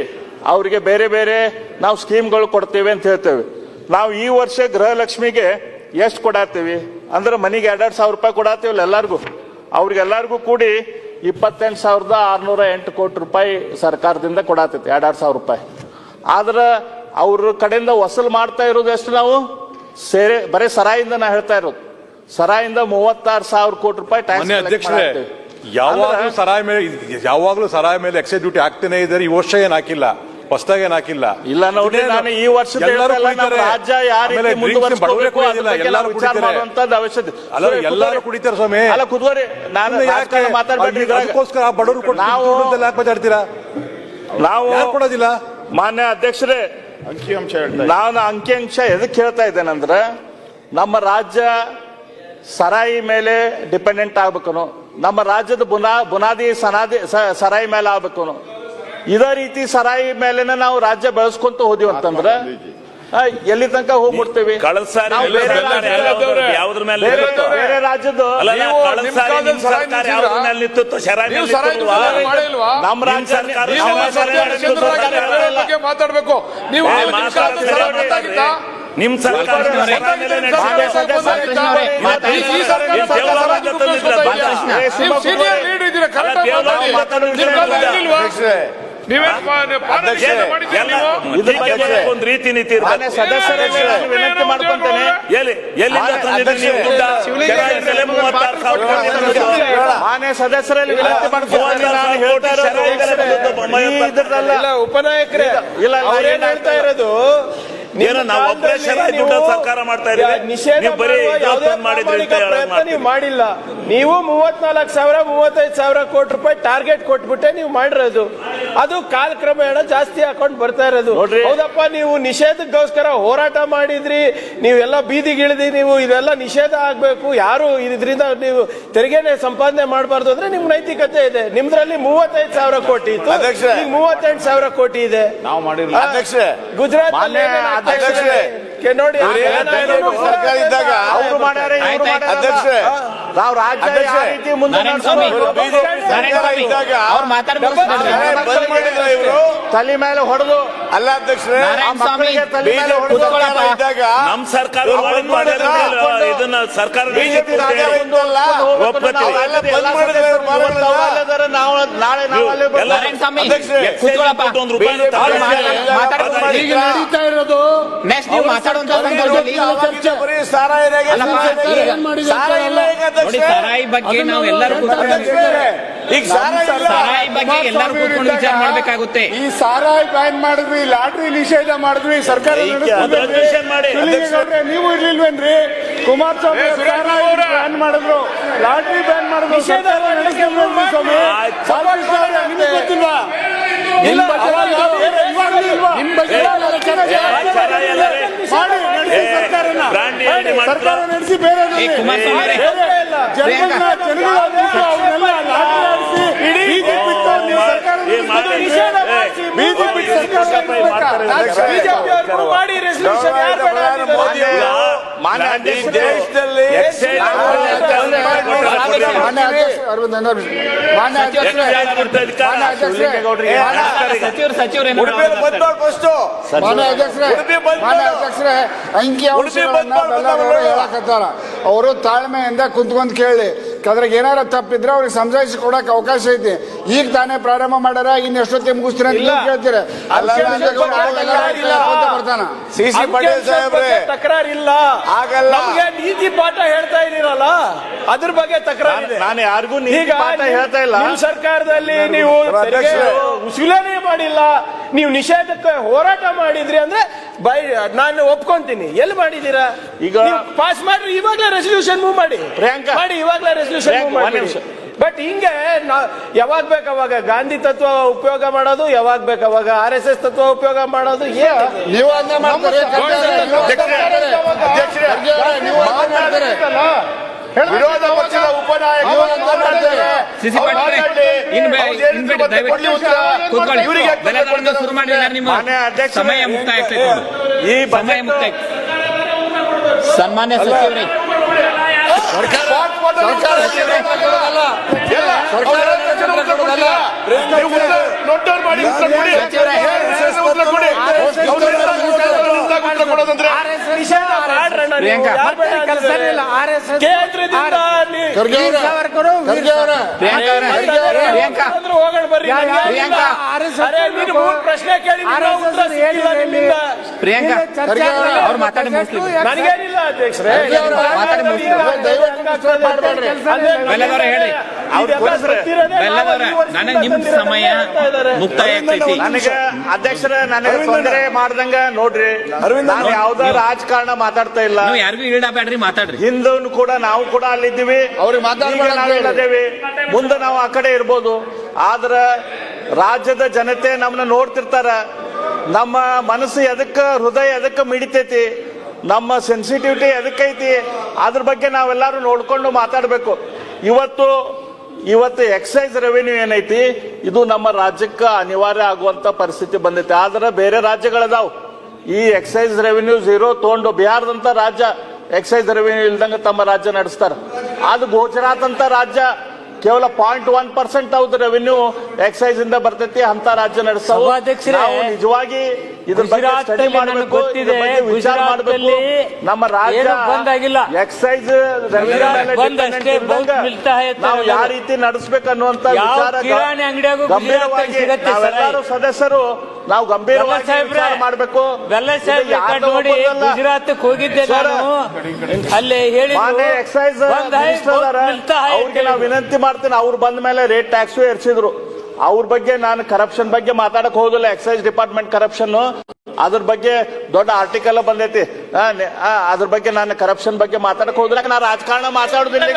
ಅವರಿಗೆ ಬೇರೆ ಬೇರೆ ನಾವು ಸ್ಕೀಮ್ಗಳು ಕೊಡ್ತೀವಿ ಅಂತ ಹೇಳ್ತೇವೆ. ನಾವು ಈ ವರ್ಷ ಗೃಹಲಕ್ಷ್ಮಿಗೆ ಎಷ್ಟು ಕೊಡಾತೀವಿ ಅಂದ್ರೆ ಮನೆಗೆ 2,000 ರೂಪಾಯಿ ಕೊಡಾತೀವಲ್ಲ ಎಲ್ಲರಿಗೂ, ಅವ್ರಿಗೆಲ್ಲರಿಗೂ ಕೂಡಿ 28,608 ಕೋಟಿ ರೂಪಾಯಿ ಸರ್ಕಾರದಿಂದ ಕೊಡಾತೈತಿ, 2,000 ರೂಪಾಯಿ. ಆದ್ರೆ ಅವ್ರ ಕಡೆಯಿಂದ ವಸೂಲು ಮಾಡ್ತಾ ಇರೋದು ಎಷ್ಟು, ನಾವು ಬರೀ ಸರಾಯಿಂದ ನಾ ಹೇಳ್ತಾ ಇರೋದು, ಸರಾಯಿಂದ 36,000 ಕೋಟಿ ರೂಪಾಯಿ ಟ್ಯಾಕ್ಸ್. ಯಾವಾಗಲೂ ಸರಾಯಿ ಮೇಲೆ ಎಕ್ಸೈಸ್ ಡ್ಯೂಟಿ ಹಾಕ್ತಾನೆ ಇದ್ದಾರೆ. ಈ ವರ್ಷ ಏನ್ ಹಾಕಿಲ್ಲ, ಹೊಸದಾಗಿ ಏನ್ ಹಾಕಿಲ್ಲ. ಇಲ್ಲ ನೋಡ್ರಿ, ನಾನು ಈ ವರ್ಷದ ರಾಜ್ಯ ಯಾವ ರೀತಿ ಮುಂದುವರಿಸಬೇಕು ಎಲ್ಲರೂ ವಿಚಾರ ಮಾಡುವಂತದ್ದು ಅವಶ್ಯಕತೆ. ಎಲ್ಲರೂ ಕುಡಿತಾರೆ ಸ್ವಾಮಿ. ಅಲ್ಲ ಕುದುವರಿ, ನಾನು ಮಾತಾಡ್ಬೇಡ್ರಿ. ಅದಕ್ಕೋಸ್ಕರ ಬಡವರು ನಾವು ಯಾಕೆ ಮಾತಾಡ್ತೀರಾ? ನಾವು ಕೊಡೋದಿಲ್ಲ. ಮಾನ್ಯ ಅಧ್ಯಕ್ಷರೇ, ನಾನು ಅಂಕಿಅಂಶ ಎದಕ್ಕೆ ಹೇಳ್ತಾ ಇದ್ದೇನೆಂದ್ರೆ, ನಮ್ಮ ರಾಜ್ಯ ಸರಾಯಿ ಮೇಲೆ ಡಿಪೆಂಡೆಂಟ್ ಆಗ್ಬೇಕು, ನಮ್ಮ ರಾಜ್ಯದ ಬುನಾದಿ ಸರಾಯಿ ಮೇಲೆ ಆಗ್ಬೇಕು. ಇದೇ ರೀತಿ ಸರಾಯಿ ಮೇಲೆನೆ ನಾವು ರಾಜ್ಯ ಬೆಳೆಸ್ಕೊಂತ ಹೋದಿವಿ ಅಂತಂದ್ರೆ ಎಲ್ಲಿ ತನಕ ಹೋಗ್ಬಿಡ್ತೇವೆ. ಯಾವ್ದ್ರ ಮೇಲೆ ಬೇರೆ ರಾಜ್ಯದ ನಮ್ಮ ರಾಜ್ಯ ಮಾತಾಡ್ಬೇಕು ನೀವು. ನಿಮ್ ಸರ್ಕಾರ ಒಂದು ರೀತಿ ನೀತಿ ವಿನಂತಿ ಮಾಡ್ಕೊಂತೇನೆ. ಎಲ್ಲಿಂದ ತಂದಿದ್ದೀರಿ ನೀವು ದುಡ್ಡ? ಮೇಲೆ 36,000 ಮಾನ್ಯ ಸದಸ್ಯರಲ್ಲಿ ವಿನಂತಿ ಮಾಡ್ಕೊಂತೇನೆ. ನಾನು ಹೇಳ್ತಾ ಇರೋದು ಉಪನಾಯಕರೇ, ಇಲ್ಲ ಅವ್ರೇನ್ ಹೇಳ್ತಾ ಇರೋದು, ಏನೋ ನಾವು ಆಪರೇಷನ್ ದುಡ್ಡ ಸರ್ಕಾರ ಮಾಡ್ತಾ ಇದ್ದೀವಿ, ನೀವು ಬರೀ ಪ್ರಯತ್ನ ನೀವು ಮಾಡಿಲ್ಲ. ನೀವು 34,000 35,000 ಕೋಟಿ ರೂಪಾಯಿ ಟಾರ್ಗೆಟ್ ಕೊಟ್ಬಿಟ್ಟೆ ನೀವು ಮಾಡಿರೋದು. ಅದು ಕಾಲಕ್ರಮೇಣ ಜಾಸ್ತಿ ಹಾಕೊಂಡು ಬರ್ತಾ ಇರೋದು. ಹೌದಪ್ಪ, ನೀವು ನಿಷೇಧಕ್ಕೋಸ್ಕರ ಹೋರಾಟ ಮಾಡಿದ್ರಿ, ನೀವೆಲ್ಲ ಬೀದಿಗಿಳಿದಿ, ನೀವು ಇದೆಲ್ಲ ನಿಷೇಧ ಆಗ್ಬೇಕು, ಯಾರು ಇದರಿಂದ ನೀವು ತೆರಿಗೆನೆ ಸಂಪಾದನೆ ಮಾಡಬಾರ್ದು ಅಂದ್ರೆ ನಿಮ್ ನೈತಿಕತೆ ಇದೆ. ನಿಮ್ದ್ರಲ್ಲಿ 35,000 ಕೋಟಿ ಇತ್ತು, ಈಗ 38,000 ಕೋಟಿ ಇದೆ. ನಾವು ಮಾಡಿಲ್ಲ ಗುಜರಾತ್ ನೋಡಿ, ಸರ್ಕಾರ ಇದ್ದಾಗ ಅವರು ಮಾಡ್ಯಾರೆ, ಇವ್ರು ಮಾಡ್ಯಾರೆ. ಅಧ್ಯಕ್ಷರೇ, ನಾವು ರಾಜ್ಯ ಯಾವ ರೀತಿ ಮುಂದೆ ತಲೆ ಮೇಲೆ ಹೊಡೆದು ಅಲ್ಲ ಅಧ್ಯಕ್ಷರೇ, ಮಕ್ಕಳಿಗೆ ತಲೆ ಮೇಲೆ ಹೊಡೆದು ಇದ್ದಾಗ ನಮ್ ಸರ್ಕಾರ ಇದನ್ನ ಸರ್ಕಾರ ಸರಾಯಿ ಬಗ್ಗೆ ನಾವು ಎಲ್ಲರೂ ಸರಾಯಿ ಬಗ್ಗೆ ಎಲ್ಲರೂ ಕೂತ್ಕೊಂಡು ವಿಚಾರ ಮಾಡಬೇಕಾಗುತ್ತೆ. ಈ ಸಾರಾಯಿ ಬ್ಯಾನ್ ಮಾಡಿದ್ವಿ, ಲಾಟ್ರಿ ನಿಷೇಧ ಮಾಡಿದ್ವಿ, ಸರ್ಕಾರ ನೀವು ಇರ್ಲಿಲ್ವೇನ್ರಿ? ಕುಮಾರಸ್ವಾಮಿ ಬ್ಯಾನ್ ಮಾಡಿದ್ರು, ಲಾಟ್ರಿ ಬ್ಯಾನ್ ಮಾಡಿದ್ರು, ನಿಮ್ಗೆ ಗೊತ್ತಿಲ್ವಾ? ಸರ್ಕಾರ ನಡೆಸಿ ಬೇರೆ ಅಂಕಿ ಹೇಳಕತ್ತಾರ. ಅವರು ತಾಳ್ಮೆಯಿಂದ ಕುಂತ್ಕೊಂಡ್ ಕೇಳಿ, ಅದ್ರಾಗ ಏನಾರ ತಪ್ಪಿದ್ರೆ ಅವ್ರಿಗೆ ಸಮಜಾಯಿಸಿ ಕೊಡಕ್ ಅವಕಾಶ ಐತಿ. ಈಗ ತಾನೇ ಪ್ರಾರಂಭ ಮಾಡ್ಯಾರ, ಇನ್ ಎಷ್ಟೊತ್ತಿ ಮುಗಿಸ್ತೀರ ಅಂತ ಕೇಳ್ತೀರ. ತಕರಾರಿಲ್ಲ, ನಮ್ಗೆ ನೀತಿ ಪಾಠ ಹೇಳ್ತಾ ಇದೀರಲ್ಲ, ಅದ್ರ ಬಗ್ಗೆ ತಕರಾರಿದೆ. ನಾನು ಯಾರಿಗೂ ನೀತಿ ಪಾಠ ಹೇಳ್ತಾ ಇಲ್ಲ. ನಿಮ್ಮ ಸರ್ಕಾರದಲ್ಲಿ ನೀವು ಉಸುಲನೆ ಮಾಡಿಲ್ಲ, ನೀವು ನಿಷೇಧಕ್ಕೆ ಹೋರಾಟ ಮಾಡಿದ್ರಿ ಅಂದ್ರೆ ನಾನು ಒಪ್ಕೊಂತೀನಿ. ಎಲ್ಲಿ ಮಾಡಿದೀರಾ? ಈಗ ಪಾಸ್ ಮಾಡ್ರಿ, ಇವಾಗಲೇ ರೆಸಲ್ಯೂಷನ್ ಮೂವ್ ಮಾಡಿ, ಪ್ರಿಯಾಂಕಾ ಮಾಡಿ, ಇವಾಗಲೇ ರೆಸಲ್ಯೂಷನ್ ಮೂವ್ ಮಾಡಿ. ಬಟ್ ಹಿಂಗೆ ಯಾವಾಗ ಬೇಕಾವಾಗ ಗಾಂಧಿ ತತ್ವ ಉಪಯೋಗ ಮಾಡೋದು, ಯಾವಾಗ ಬೇಕಾವಾಗ RSS ತತ್ವ ಉಪಯೋಗ ಮಾಡೋದು. ನೀವು ಅದನ್ನ ಮಾಡ್ತಾರೆ, ವಿರೋಧ ಪಕ್ಷದ ಉಪನಾಯಕರು ಶುರು ಮಾಡಿದ್ದಾರೆ. ನಿಮ್ಮ ಸಮಯ ಮುಕ್ತಾಯ ಆಗ್ತೈತೆ. ಈ ಸಮಯ ಮುಕ್ತಾಯ. ಸನ್ಮಾನ್ಯ ಸಚಿವರೇ, ಪ್ರಶ್ನೆ ಕೇಳಿ ಅವ್ರು ಮಾತಾಡಿ ಮುಗಿಸ್ಲಿ. ನನಗೇನಿಲ್ಲ ಅಧ್ಯಕ್ಷರೇ, ಬೆಲ್ಲದವ್ರೆ ಹೇಳಿ. ಬೆಲ್ಲದವ್ರೆ, ನನಗೆ ನಿಮ್ ಸಮಯ ಮುಕ್ತಾಯ ಆಗ್ತೈತಿ. ನನಗೆ ಅಧ್ಯಕ್ಷರ ನನಗೆ ತೊಂದರೆ ಮಾಡ್ದಂಗ ನೋಡ್ರಿ, ನಾನು ಯಾವ್ದೋ ರಾಜಕಾರಣ ಮಾತಾಡ್ತಾ ಇಲ್ಲ. ನೀವು ಯಾರಿಗೂ ಈಡಾಬೇಡ್ರಿ, ಮಾತಾಡ್ರಿ. ಹಿಂದೂ ಕೂಡ ನಾವು ಕೂಡ ಅಲ್ಲಿದ್ದೀವಿ, ಅವ್ರಿಗೆ ಮಾತಾಡ್ಬೇಡ ಅಂತ ಹೇಳಿ. ಇಲ್ಲದೇವಿ ಮುಂದೆ ನಾವು ಆ ಕಡೆ ಇರ್ಬೋದು. ಆದ್ರ ರಾಜ್ಯದ ಜನತೆ ನಮ್ಮನ್ನ ನೋಡ್ತಿರ್ತಾರ. ನಮ್ಮ ಮನಸ್ಸು ಎದಕ್ಕೆ, ಹೃದಯ ಎದಕ್ಕೆ ಮಿಡಿತೈತಿ, ನಮ್ಮ ಸೆನ್ಸಿಟಿವಿಟಿ ಎದಕ್ಕೈತಿ, ಅದ್ರ ಬಗ್ಗೆ ನಾವೆಲ್ಲರೂ ನೋಡ್ಕೊಂಡು ಮಾತಾಡಬೇಕು. ಇವತ್ತು ಎಕ್ಸೈಸ್ ರೆವೆನ್ಯೂ ಏನೈತಿ, ಇದು ನಮ್ಮ ರಾಜ್ಯಕ್ಕೆ ಅನಿವಾರ್ಯ ಆಗುವಂತ ಪರಿಸ್ಥಿತಿ ಬಂದೈತಿ. ಆದ್ರೆ ಬೇರೆ ರಾಜ್ಯಗಳದಾವ್ ಈ ಎಕ್ಸೈಸ್ ರೆವೆನ್ಯೂ ಝೀರೋ ತಗೊಂಡು, ಬಿಹಾರದಂತ ರಾಜ್ಯ ಎಕ್ಸೈಸ್ ರೆವೆನ್ಯೂ ಇಲ್ದಂಗ ತಮ್ಮ ರಾಜ್ಯ ನಡೆಸ್ತಾರ. ಅದು ಗುಜರಾತ್ ಅಂತ ರಾಜ್ಯ ಕೇವಲ 0.1% ಅವ್ರದ್ದು ರೆವೆನ್ಯೂ ಎಕ್ಸೈಸ್ ಇಂದ ಬರ್ತೈತಿ, ಅಂತ ರಾಜ್ಯ ನಡೆಸ್ತಾವ. ನಾವು ನಿಜವಾಗಿ ಇದ್ರ ಬಗ್ಗೆ ಸ್ಟಡಿ ಮಾಡಬೇಕು, ಇದ್ರ ಬಗ್ಗೆ ವಿಚಾರ ಮಾಡಬೇಕು. ನಮ್ಮ ರಾಜ್ಯ ಎಕ್ಸೈಸ್ ರೆವೆನ್ಯೂ ನಾವು ಯಾವ ರೀತಿ ನಡೆಸಬೇಕು ಅನ್ನುವಂತ ವಿಚಾರ ಗಂಭೀರವಾಗಿ ನಾವೆಲ್ಲರೂ ಸದಸ್ಯರು ನಾವು ಗಂಭೀರವಾಗಿ ವಿಚಾರ ಮಾಡಬೇಕು. ಗುಜರಾತ್ ಹೋಗಿದ್ದೆ ನಾನು, ಅಲ್ಲಿ ಹೇಳಿ ಎಕ್ಸೈಸ್ ಅವ್ರಿಗೆ ನಾವು ವಿನಂತಿ ಮಾಡ್ತೀನಿ, ಅವ್ರು ಬಂದ ಮೇಲೆ ರೇಟ್ ಟ್ಯಾಕ್ಸ್ ಏರ್ಸಿದ್ರು. ಅವ್ರ ಬಗ್ಗೆ ನಾನು ಕರಪ್ಷನ್ ಬಗ್ಗೆ ಮಾತಾಡಕ್ ಹೋಗೋದಿಲ್ಲ, ಎಕ್ಸೈಸ್ ಡಿಪಾರ್ಟ್ಮೆಂಟ್ ಕರಪ್ಷನ್ ಅದ್ರ ಬಗ್ಗೆ ದೊಡ್ಡ ಆರ್ಟಿಕಲ್ ಬಂದೈತಿ. ಅದ್ರ ಬಗ್ಗೆ ನಾನು ಕರಪ್ಷನ್ ಬಗ್ಗೆ ಮಾತಾಡಕ್ ಹೋದ್ರೆ ನಾ ರಾಜಕಾರಣ ಮಾತಾಡುದಿಲ್ಲ.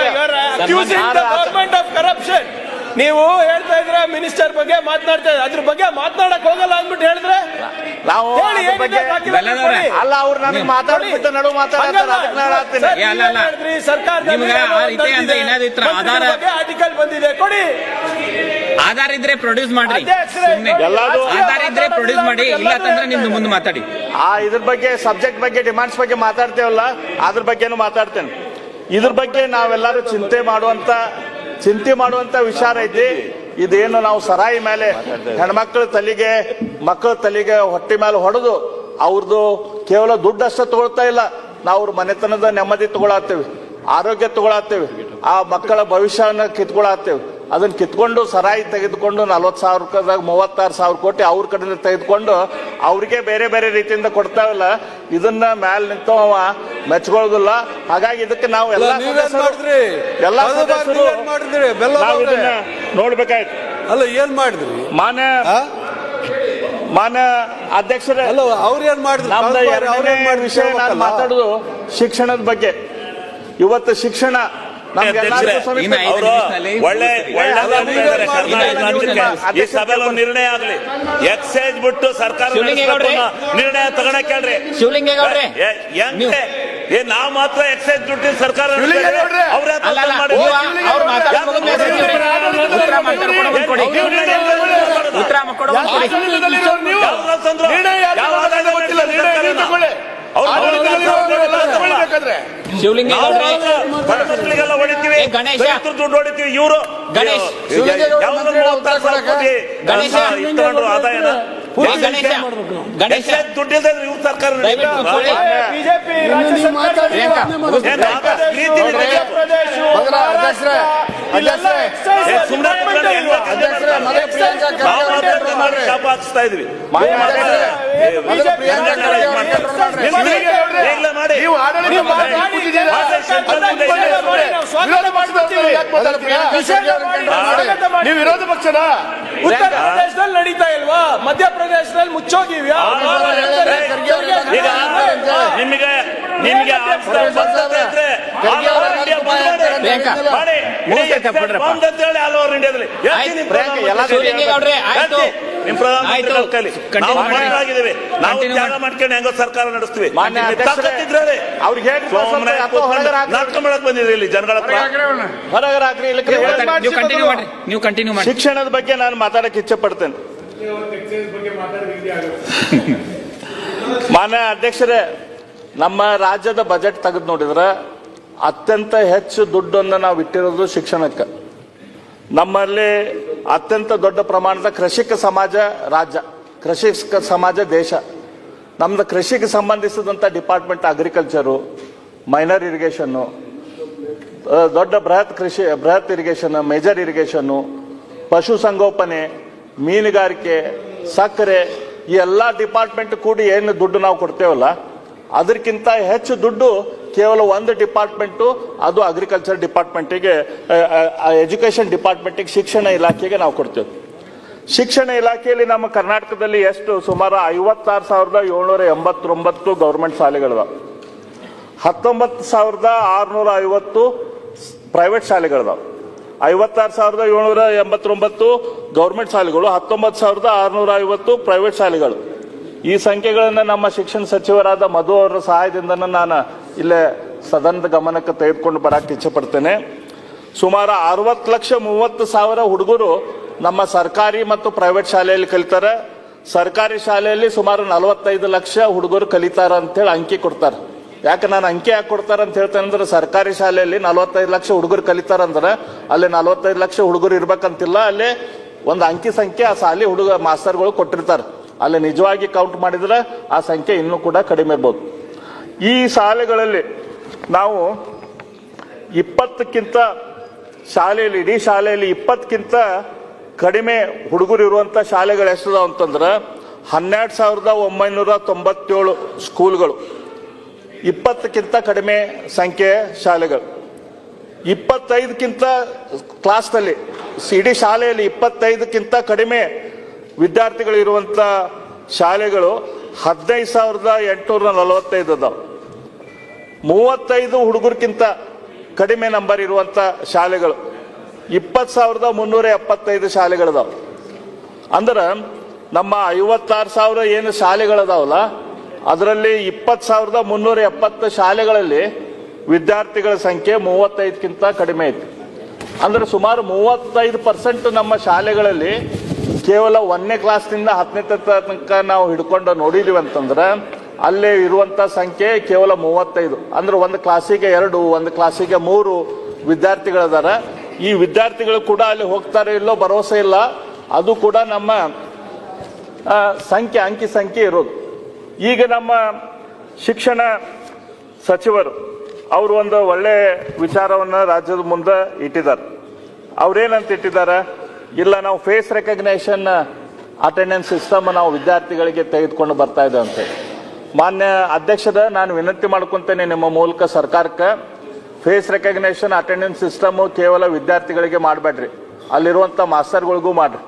ನೀವು ಹೇಳ್ತಾ ಇದ್ರ ಮಿನಿಸ್ಟರ್ ಬಗ್ಗೆ ಮಾತನಾಡ್ತಾ ಇದ್ರೆ ಅದ್ರ ಬಗ್ಗೆ ಮಾತನಾಡಕ್ ಹೋಗಲ್ಲ ಅಂದ್ಬಿಟ್ಟು ಹೇಳಿದ್ರೆ ನಾವು ಅಲ್ಲ, ಅವ್ರು ನನಗೆ ಮಾತಾಡ್ಬಿಟ್ಟು ನಡು ಮಾತಾಡ್ತೀನಿ. ಸರ್ಕಾರ ಆರ್ಟಿಕಲ್ ಬಂದಿದೆ, ಕೊಡಿ. ಆಧಾರ ಇದ್ರೆ ಪ್ರೊಡ್ಯೂಸ್ ಮಾಡ್ರಿ, ಎಲ್ಲಾದು ಆಧಾರ ಇದ್ರೆ ಪ್ರೊಡ್ಯೂಸ್ ಮಾಡಿ, ಇಲ್ಲ ಅಂತಂದ್ರೆ ನಿಮ್ದು ಮುಂದೆ ಮಾತಾಡಿ. ಇದ್ರ ಬಗ್ಗೆ ಸಬ್ಜೆಕ್ಟ್ ಬಗ್ಗೆ ಡಿಮಾಂಡ್ಸ್ ಬಗ್ಗೆ ಮಾತಾಡ್ತೇವಲ್ಲ, ಅದ್ರ ಬಗ್ಗೆನೂ ಮಾತಾಡ್ತೇನೆ. ಇದ್ರ ಬಗ್ಗೆ ನಾವೆಲ್ಲರೂ ಚಿಂತೆ ಮಾಡುವಂತ ವಿಚಾರ ಐತಿ. ಇದೇನು ನಾವು ಸರಾಯಿ ಮೇಲೆ ಹೆಣ್ಮಕ್ಳ ತಲೆಗೆ, ಮಕ್ಕಳ ತಲೆಗೆ, ಹೊಟ್ಟೆ ಮೇಲೆ ಹೊಡೆದು ಅವ್ರದ್ದು ಕೇವಲ ದುಡ್ಡಷ್ಟ ತಗೊಳ್ತಾ ಇಲ್ಲ, ನಾವು ಅವ್ರ ಮನೆತನದ ನೆಮ್ಮದಿ ತಗೊಳತ್ತೇವೆ, ಆರೋಗ್ಯ ತಗೊಳತ್ತೇವೆ, ಆ ಮಕ್ಕಳ ಭವಿಷ್ಯನ ಕಿತ್ಕೊಳತ್ತೇವೆ. ಅದನ್ನ ಕಿತ್ಕೊಂಡು ಸರಾಯಿ ತೆಗೆದುಕೊಂಡು 40,000 ರೂಪಾಯಿದಾಗ 36,000 ಕೋಟಿ ಅವ್ರ ಕಡೆಯಿಂದ ತೆಗೆದುಕೊಂಡು ಅವ್ರಿಗೆ ಬೇರೆ ಬೇರೆ ರೀತಿಯಿಂದ ಕೊಡ್ತಾವಲ್ಲ, ಇದನ್ನ ಮ್ಯಾಲ ನಿಂತವ ಮೆಚ್ಕೊಳ್ಳೋದಿಲ್ಲ. ಹಾಗಾಗಿ ಇದಕ್ಕೆ ನಾವು ಎಲ್ಲ ಸದಸ್ಯರು ನೋಡ್ಬೇಕಾಯ್ತು. ಅಲ್ಲ, ಏನ್ ಮಾಡಿದ್ರಿ ಮಾನ್ಯ ಅಧ್ಯಕ್ಷರೇ, ಅವ್ರು ಏನ್ ಮಾಡಿದ್ರು? ನಮ್ದು ಎರಡನೇ ವಿಷಯ ನಾನು ಮಾತಾಡುದು ಶಿಕ್ಷಣದ ಬಗ್ಗೆ. ಇವತ್ತು ಶಿಕ್ಷಣ ಈ ಸಭೆಯಲ್ಲಿ ಒಂದು ನಿರ್ಣಯ ಆಗ್ಲಿ, ಎಕ್ಸೈಸ್ ಬಿಟ್ಟು ಸರ್ಕಾರ ನಿರ್ಣಯ ತಗೊಳಕ್ ಕೇಳ್ರಿ. ನಾವ್ ಮಾತ್ರ ಎಕ್ಸೈಸ್ ದುಡ್ಡು ಸರ್ಕಾರ ಶಿವಲಿಂಗೇಗೌಡ್ರೆ ಹೊಡಿತೀವಿ, ದುಡ್ಡು ಹೊಡಿತೀವಿ. ಇವರು ಆದಾಯನ ಗಣೇಶ ದುಡ್ಡಿದ್ರೆ ಇವ್ರ ಸರ್ಕಾರ ಬಿಜೆಪಿ ಹಾಕ್ಸ್ತಾ ಇದ್ವಿ. ನೀವು ವಿರೋಧ ಪಕ್ಷನ ಉತ್ತರ ಪ್ರದೇಶದಲ್ಲಿ ನಡೀತಾ ಇಲ್ವಾ? ಮಧ್ಯಪ್ರದೇಶದಲ್ಲಿ ಮುಚ್ಚೋಗಿವ್ಯಾ? ನಿಮಗೆ ನಾವು ತ್ಯಾಗ ಮಾಡ್ಕೊಂಡು ಹೆಂಗೋ ಸರ್ಕಾರ ನಡೆಸ್ತೀವಿ. ಅವ್ರಿಗೆ ನಾಟಕ ಮಾಡಕ್ ಬಂದಿದ್ರಿ ಇಲ್ಲಿ ಜನಗಳ ಹೊರಗರಾಗ್ರಿ. ನೀವು ಕಂಟಿನ್ಯೂ ಮಾಡಿ. ಶಿಕ್ಷಣದ ಬಗ್ಗೆ ನಾನು ಮಾತಾಡಕ್ಕೆ ಇಚ್ಛೆ ಪಡ್ತೇನೆ. ಮಾನ್ಯ ಅಧ್ಯಕ್ಷರೇ, ನಮ್ಮ ರಾಜ್ಯದ ಬಜೆಟ್ ತೆಗೆದು ನೋಡಿದ್ರೆ ಅತ್ಯಂತ ಹೆಚ್ಚು ದುಡ್ಡನ್ನು ನಾವು ಇಟ್ಟಿರೋದು ಶಿಕ್ಷಣಕ್ಕೆ. ನಮ್ಮಲ್ಲಿ ಅತ್ಯಂತ ದೊಡ್ಡ ಪ್ರಮಾಣದ ಕೃಷಿಕ ಸಮಾಜ ರಾಜ್ಯ, ಕೃಷಿಕ ಸಮಾಜ ದೇಶ. ನಮ್ದು ಕೃಷಿಗೆ ಸಂಬಂಧಿಸಿದಂಥ ಡಿಪಾರ್ಟ್ಮೆಂಟ್ ಅಗ್ರಿಕಲ್ಚರು, ಮೈನರ್ ಇರಿಗೇಷನ್ನು, ದೊಡ್ಡ ಬೃಹತ್ ಇರಿಗೇಷನ್, ಮೇಜರ್ ಇರಿಗೇಷನ್ನು, ಪಶುಸಂಗೋಪನೆ, ಮೀನುಗಾರಿಕೆ, ಸಕ್ಕರೆ, ಈ ಎಲ್ಲ ಡಿಪಾರ್ಟ್ಮೆಂಟ್ ಕೂಡಿ ಏನು ದುಡ್ಡು ನಾವು ಕೊಡ್ತೇವಲ್ಲ ಅದಕ್ಕಿಂತ ಹೆಚ್ಚು ದುಡ್ಡು ಕೇವಲ ಒಂದು ಡಿಪಾರ್ಟ್ಮೆಂಟು, ಅದು ಅಗ್ರಿಕಲ್ಚರ್ ಡಿಪಾರ್ಟ್ಮೆಂಟಿಗೆ, ಎಜುಕೇಷನ್ ಡಿಪಾರ್ಟ್ಮೆಂಟಿಗೆ, ಶಿಕ್ಷಣ ಇಲಾಖೆಗೆ ನಾವು ಕೊಡ್ತೇವೆ. ಶಿಕ್ಷಣ ಇಲಾಖೆಯಲ್ಲಿ ನಮ್ಮ ಕರ್ನಾಟಕದಲ್ಲಿ ಎಷ್ಟು ಸುಮಾರು 56,789 ಗೌರ್ಮೆಂಟ್ ಶಾಲೆಗಳಿವೆ, 19,650 ಪ್ರೈವೇಟ್ ಶಾಲೆಗಳಿದಾವೆ. 56,789 ಗೌರ್ಮೆಂಟ್ ಶಾಲೆಗಳು, 19,650 ಪ್ರೈವೇಟ್ ಶಾಲೆಗಳು. ಈ ಸಂಖ್ಯೆಗಳನ್ನು ನಮ್ಮ ಶಿಕ್ಷಣ ಸಚಿವರಾದ ಮಧು ಅವರ ಸಹಾಯದಿಂದ ನಾನು ಇಲ್ಲೇ ಸದನದ ಗಮನಕ್ಕೆ ತೆಗೆದುಕೊಂಡು ಬರಕ್ಕೆ ಇಚ್ಛೆ ಪಡ್ತೇನೆ. ಸುಮಾರು 60,30,000 ಹುಡುಗರು ನಮ್ಮ ಸರ್ಕಾರಿ ಮತ್ತು ಪ್ರೈವೇಟ್ ಶಾಲೆಯಲ್ಲಿ ಕಲಿತಾರೆ. ಸರ್ಕಾರಿ ಶಾಲೆಯಲ್ಲಿ ಸುಮಾರು 45 ಲಕ್ಷ ಹುಡುಗರು ಕಲಿತಾರ ಅಂತೇಳಿ ಅಂಕಿ ಕೊಡ್ತಾರೆ. ಯಾಕೆ ನಾನು ಅಂಕಿ ಯಾಕೆ ಕೊಡ್ತಾರೆ ಅಂತ ಹೇಳ್ತೇನೆ ಅಂದ್ರೆ, ಸರ್ಕಾರಿ ಶಾಲೆಯಲ್ಲಿ 45 ಲಕ್ಷ ಹುಡುಗರು ಕಲಿತಾರಂದ್ರೆ ಅಲ್ಲಿ 45 ಲಕ್ಷ ಹುಡುಗರು ಇರ್ಬೇಕಂತಿಲ್ಲ, ಅಲ್ಲಿ ಒಂದು ಅಂಕಿ ಸಂಖ್ಯೆ ಆ ಶಾಲೆ ಮಾಸ್ತರ್ಗಳು ಕೊಟ್ಟಿರ್ತಾರೆ. ಅಲ್ಲಿ ನಿಜವಾಗಿ ಕೌಂಟ್ ಮಾಡಿದ್ರೆ ಆ ಸಂಖ್ಯೆ ಇನ್ನೂ ಕೂಡ ಕಡಿಮೆ ಇರ್ಬೋದು. ಈ ಶಾಲೆಗಳಲ್ಲಿ ನಾವು 20ಕ್ಕಿಂತ ಶಾಲೆಯಲ್ಲಿ, ಇಡೀ ಶಾಲೆಯಲ್ಲಿ 20ಕ್ಕಿಂತ ಕಡಿಮೆ ಹುಡುಗರು ಇರುವಂಥ ಶಾಲೆಗಳು ಎಷ್ಟಿದಾವೆ ಅಂತಂದ್ರೆ 12,997 ಸ್ಕೂಲ್ಗಳು, 20ಕ್ಕಿಂತ ಕಡಿಮೆ ಸಂಖ್ಯೆಯ ಶಾಲೆಗಳು. 25ಕ್ಕಿಂತ ಕ್ಲಾಸ್ನಲ್ಲಿ, ಇಡೀ ಶಾಲೆಯಲ್ಲಿ 25ಕ್ಕಿಂತ ಕಡಿಮೆ ವಿದ್ಯಾರ್ಥಿಗಳು ಇರುವಂಥ ಶಾಲೆಗಳು 15,845 ಅದಾವೆ. 35 ಹುಡುಗರಿಗಿಂತ ಕಡಿಮೆ ನಂಬರ್ ಇರುವಂಥ ಶಾಲೆಗಳು 20,375 ಶಾಲೆಗಳಿದಾವೆ. ಅಂದ್ರೆ ನಮ್ಮ 56,000 ಏನು ಶಾಲೆಗಳದಾವಲ್ಲ ಅದರಲ್ಲಿ 20,370 ಶಾಲೆಗಳಲ್ಲಿ ವಿದ್ಯಾರ್ಥಿಗಳ ಸಂಖ್ಯೆ 35ಕ್ಕಿಂತ ಕಡಿಮೆ ಐತಿ. ಅಂದ್ರೆ ಸುಮಾರು 35% ನಮ್ಮ ಶಾಲೆಗಳಲ್ಲಿ ಕೇವಲ 1ನೇ ಕ್ಲಾಸ್ನಿಂದ 10ನೇ ತನಕ ನಾವು ಹಿಡ್ಕೊಂಡು ನೋಡಿದೀವಿ ಅಂತಂದ್ರೆ ಅಲ್ಲೇ ಇರುವಂತ ಸಂಖ್ಯೆ ಕೇವಲ 35. ಅಂದ್ರೆ ಒಂದು ಕ್ಲಾಸಿಗೆ 2, ಒಂದು ಕ್ಲಾಸಿಗೆ 3 ವಿದ್ಯಾರ್ಥಿಗಳಿದಾರ. ಈ ವಿದ್ಯಾರ್ಥಿಗಳು ಕೂಡ ಅಲ್ಲಿ ಹೋಗ್ತಾರೆ ಇಲ್ಲೋ ಭರವಸೆ ಇಲ್ಲ. ಅದು ಕೂಡ ನಮ್ಮ ಅಂಕಿ ಸಂಖ್ಯೆ ಇರೋದು. ಈಗ ನಮ್ಮ ಶಿಕ್ಷಣ ಸಚಿವರು ಅವರು ಒಂದು ಒಳ್ಳೆ ವಿಚಾರವನ್ನು ರಾಜ್ಯದ ಮುಂದೆ ಇಟ್ಟಿದ್ದಾರೆ. ಅವ್ರೇನಂತ ಇಟ್ಟಿದ್ದಾರೆ, ಇಲ್ಲ ನಾವು ಫೇಸ್ ರೆಕಗ್ನೇಷನ್ ಅಟೆಂಡೆನ್ಸ್ ಸಿಸ್ಟಮ್ ನಾವು ವಿದ್ಯಾರ್ಥಿಗಳಿಗೆ ತೆಗೆದುಕೊಂಡು ಬರ್ತಾ ಇದ್ದೇವೆ ಅಂತ. ಮಾನ್ಯ ಅಧ್ಯಕ್ಷರ, ನಾನು ವಿನಂತಿ ಮಾಡ್ಕೊತೇನೆ ನಿಮ್ಮ ಮೂಲಕ ಸರ್ಕಾರಕ್ಕೆ, ಫೇಸ್ ರೆಕಗ್ನೇಷನ್ ಅಟೆಂಡೆನ್ಸ್ ಸಿಸ್ಟಮ್ ಕೇವಲ ವಿದ್ಯಾರ್ಥಿಗಳಿಗೆ ಮಾಡಬೇಡ್ರಿ, ಅಲ್ಲಿರುವಂಥ ಮಾಸ್ತರ್ಗಳಿಗೂ ಮಾಡ್ರಿ.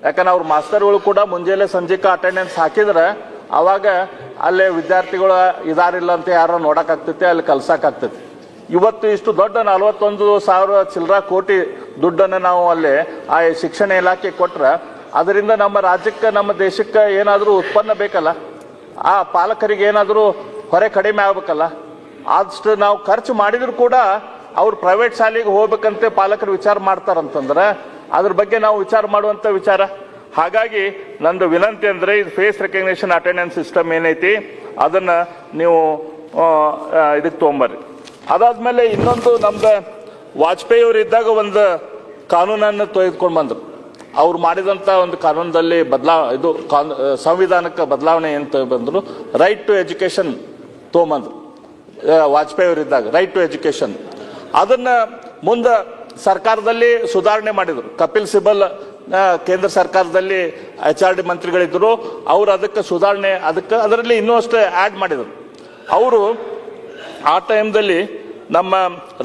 ಯಾಕಂದ್ರೆ ಅವ್ರ ಮಾಸ್ತರ್ಗಳು ಕೂಡ ಮುಂಜಾನೆ ಸಂಜೆಕ ಅಟೆಂಡೆನ್ಸ್ ಹಾಕಿದ್ರೆ ಅವಾಗ ಅಲ್ಲೇ ವಿದ್ಯಾರ್ಥಿಗಳು ಇದಾರಿಲ್ಲ ಅಂತ ಯಾರೋ ನೋಡಕ್ಕಾಗ್ತೈತಿ, ಅಲ್ಲಿ ಕಲ್ಸಕ್ಕಾಗ್ತೈತಿ. ಇವತ್ತು ಇಷ್ಟು ದೊಡ್ಡ 41,000 ಚಿಲ್ಲರ ಕೋಟಿ ದುಡ್ಡನ್ನು ನಾವು ಅಲ್ಲಿ ಆ ಶಿಕ್ಷಣ ಇಲಾಖೆ ಕೊಟ್ರೆ ಅದರಿಂದ ನಮ್ಮ ರಾಜ್ಯಕ್ಕೆ, ನಮ್ಮ ದೇಶಕ್ಕೆ ಏನಾದರೂ ಉತ್ಪನ್ನ ಬೇಕಲ್ಲ, ಆ ಪಾಲಕರಿಗೆ ಏನಾದರೂ ಹೊರೆ ಕಡಿಮೆ ಆಗ್ಬೇಕಲ್ಲ. ಅಷ್ಟು ನಾವು ಖರ್ಚು ಮಾಡಿದ್ರು ಕೂಡ ಅವ್ರು ಪ್ರೈವೇಟ್ ಶಾಲೆಗೆ ಹೋಗ್ಬೇಕಂತೆ ಪಾಲಕರು ವಿಚಾರ ಮಾಡ್ತಾರಂತಂದ್ರೆ ಅದ್ರ ಬಗ್ಗೆ ನಾವು ವಿಚಾರ ಮಾಡುವಂಥ ವಿಚಾರ. ಹಾಗಾಗಿ ನಂದು ವಿನಂತಿ ಅಂದರೆ, ಇದು ಫೇಸ್ ರೆಕಗ್ನೇಷನ್ ಅಟೆಂಡೆನ್ಸ್ ಸಿಸ್ಟಮ್ ಏನೈತಿ ಅದನ್ನು ನೀವು ಇದಕ್ಕೆ ತೊಗೊಂಬರ್ರಿ. ಅದಾದ್ಮೇಲೆ ಇನ್ನೊಂದು, ನಮ್ದು ವಾಜಪೇಯಿ ಅವರು ಇದ್ದಾಗ ಒಂದು ಕಾನೂನನ್ನು ತೆಗೆದುಕೊಂಡು ಬಂದರು. ಅವ್ರು ಮಾಡಿದಂಥ ಒಂದು ಕಾನೂನದಲ್ಲಿ ಸಂವಿಧಾನಕ್ಕೆ ಬದಲಾವಣೆ ಏನು ಬಂದರು, ರೈಟ್ ಟು ಎಜುಕೇಶನ್ ತೊಗೊಂಬಂದ್ರು ವಾಜಪೇಯಿ ಅವರು ಇದ್ದಾಗ, ರೈಟ್ ಟು ಎಜುಕೇಶನ್. ಅದನ್ನು ಮುಂದೆ ಸರ್ಕಾರದಲ್ಲಿ ಸುಧಾರಣೆ ಮಾಡಿದರು. ಕಪಿಲ್ ಸಿಬಲ್ ಕೇಂದ್ರ ಸರ್ಕಾರದಲ್ಲಿ HRD ಮಂತ್ರಿಗಳಿದ್ದರು, ಅವರು ಅದಕ್ಕೆ ಸುಧಾರಣೆ, ಅದರಲ್ಲಿ ಇನ್ನೂ ಅಷ್ಟೇ ಆ್ಯಡ್ ಮಾಡಿದರು. ಅವರು ಆ ಟೈಮ್ದಲ್ಲಿ ನಮ್ಮ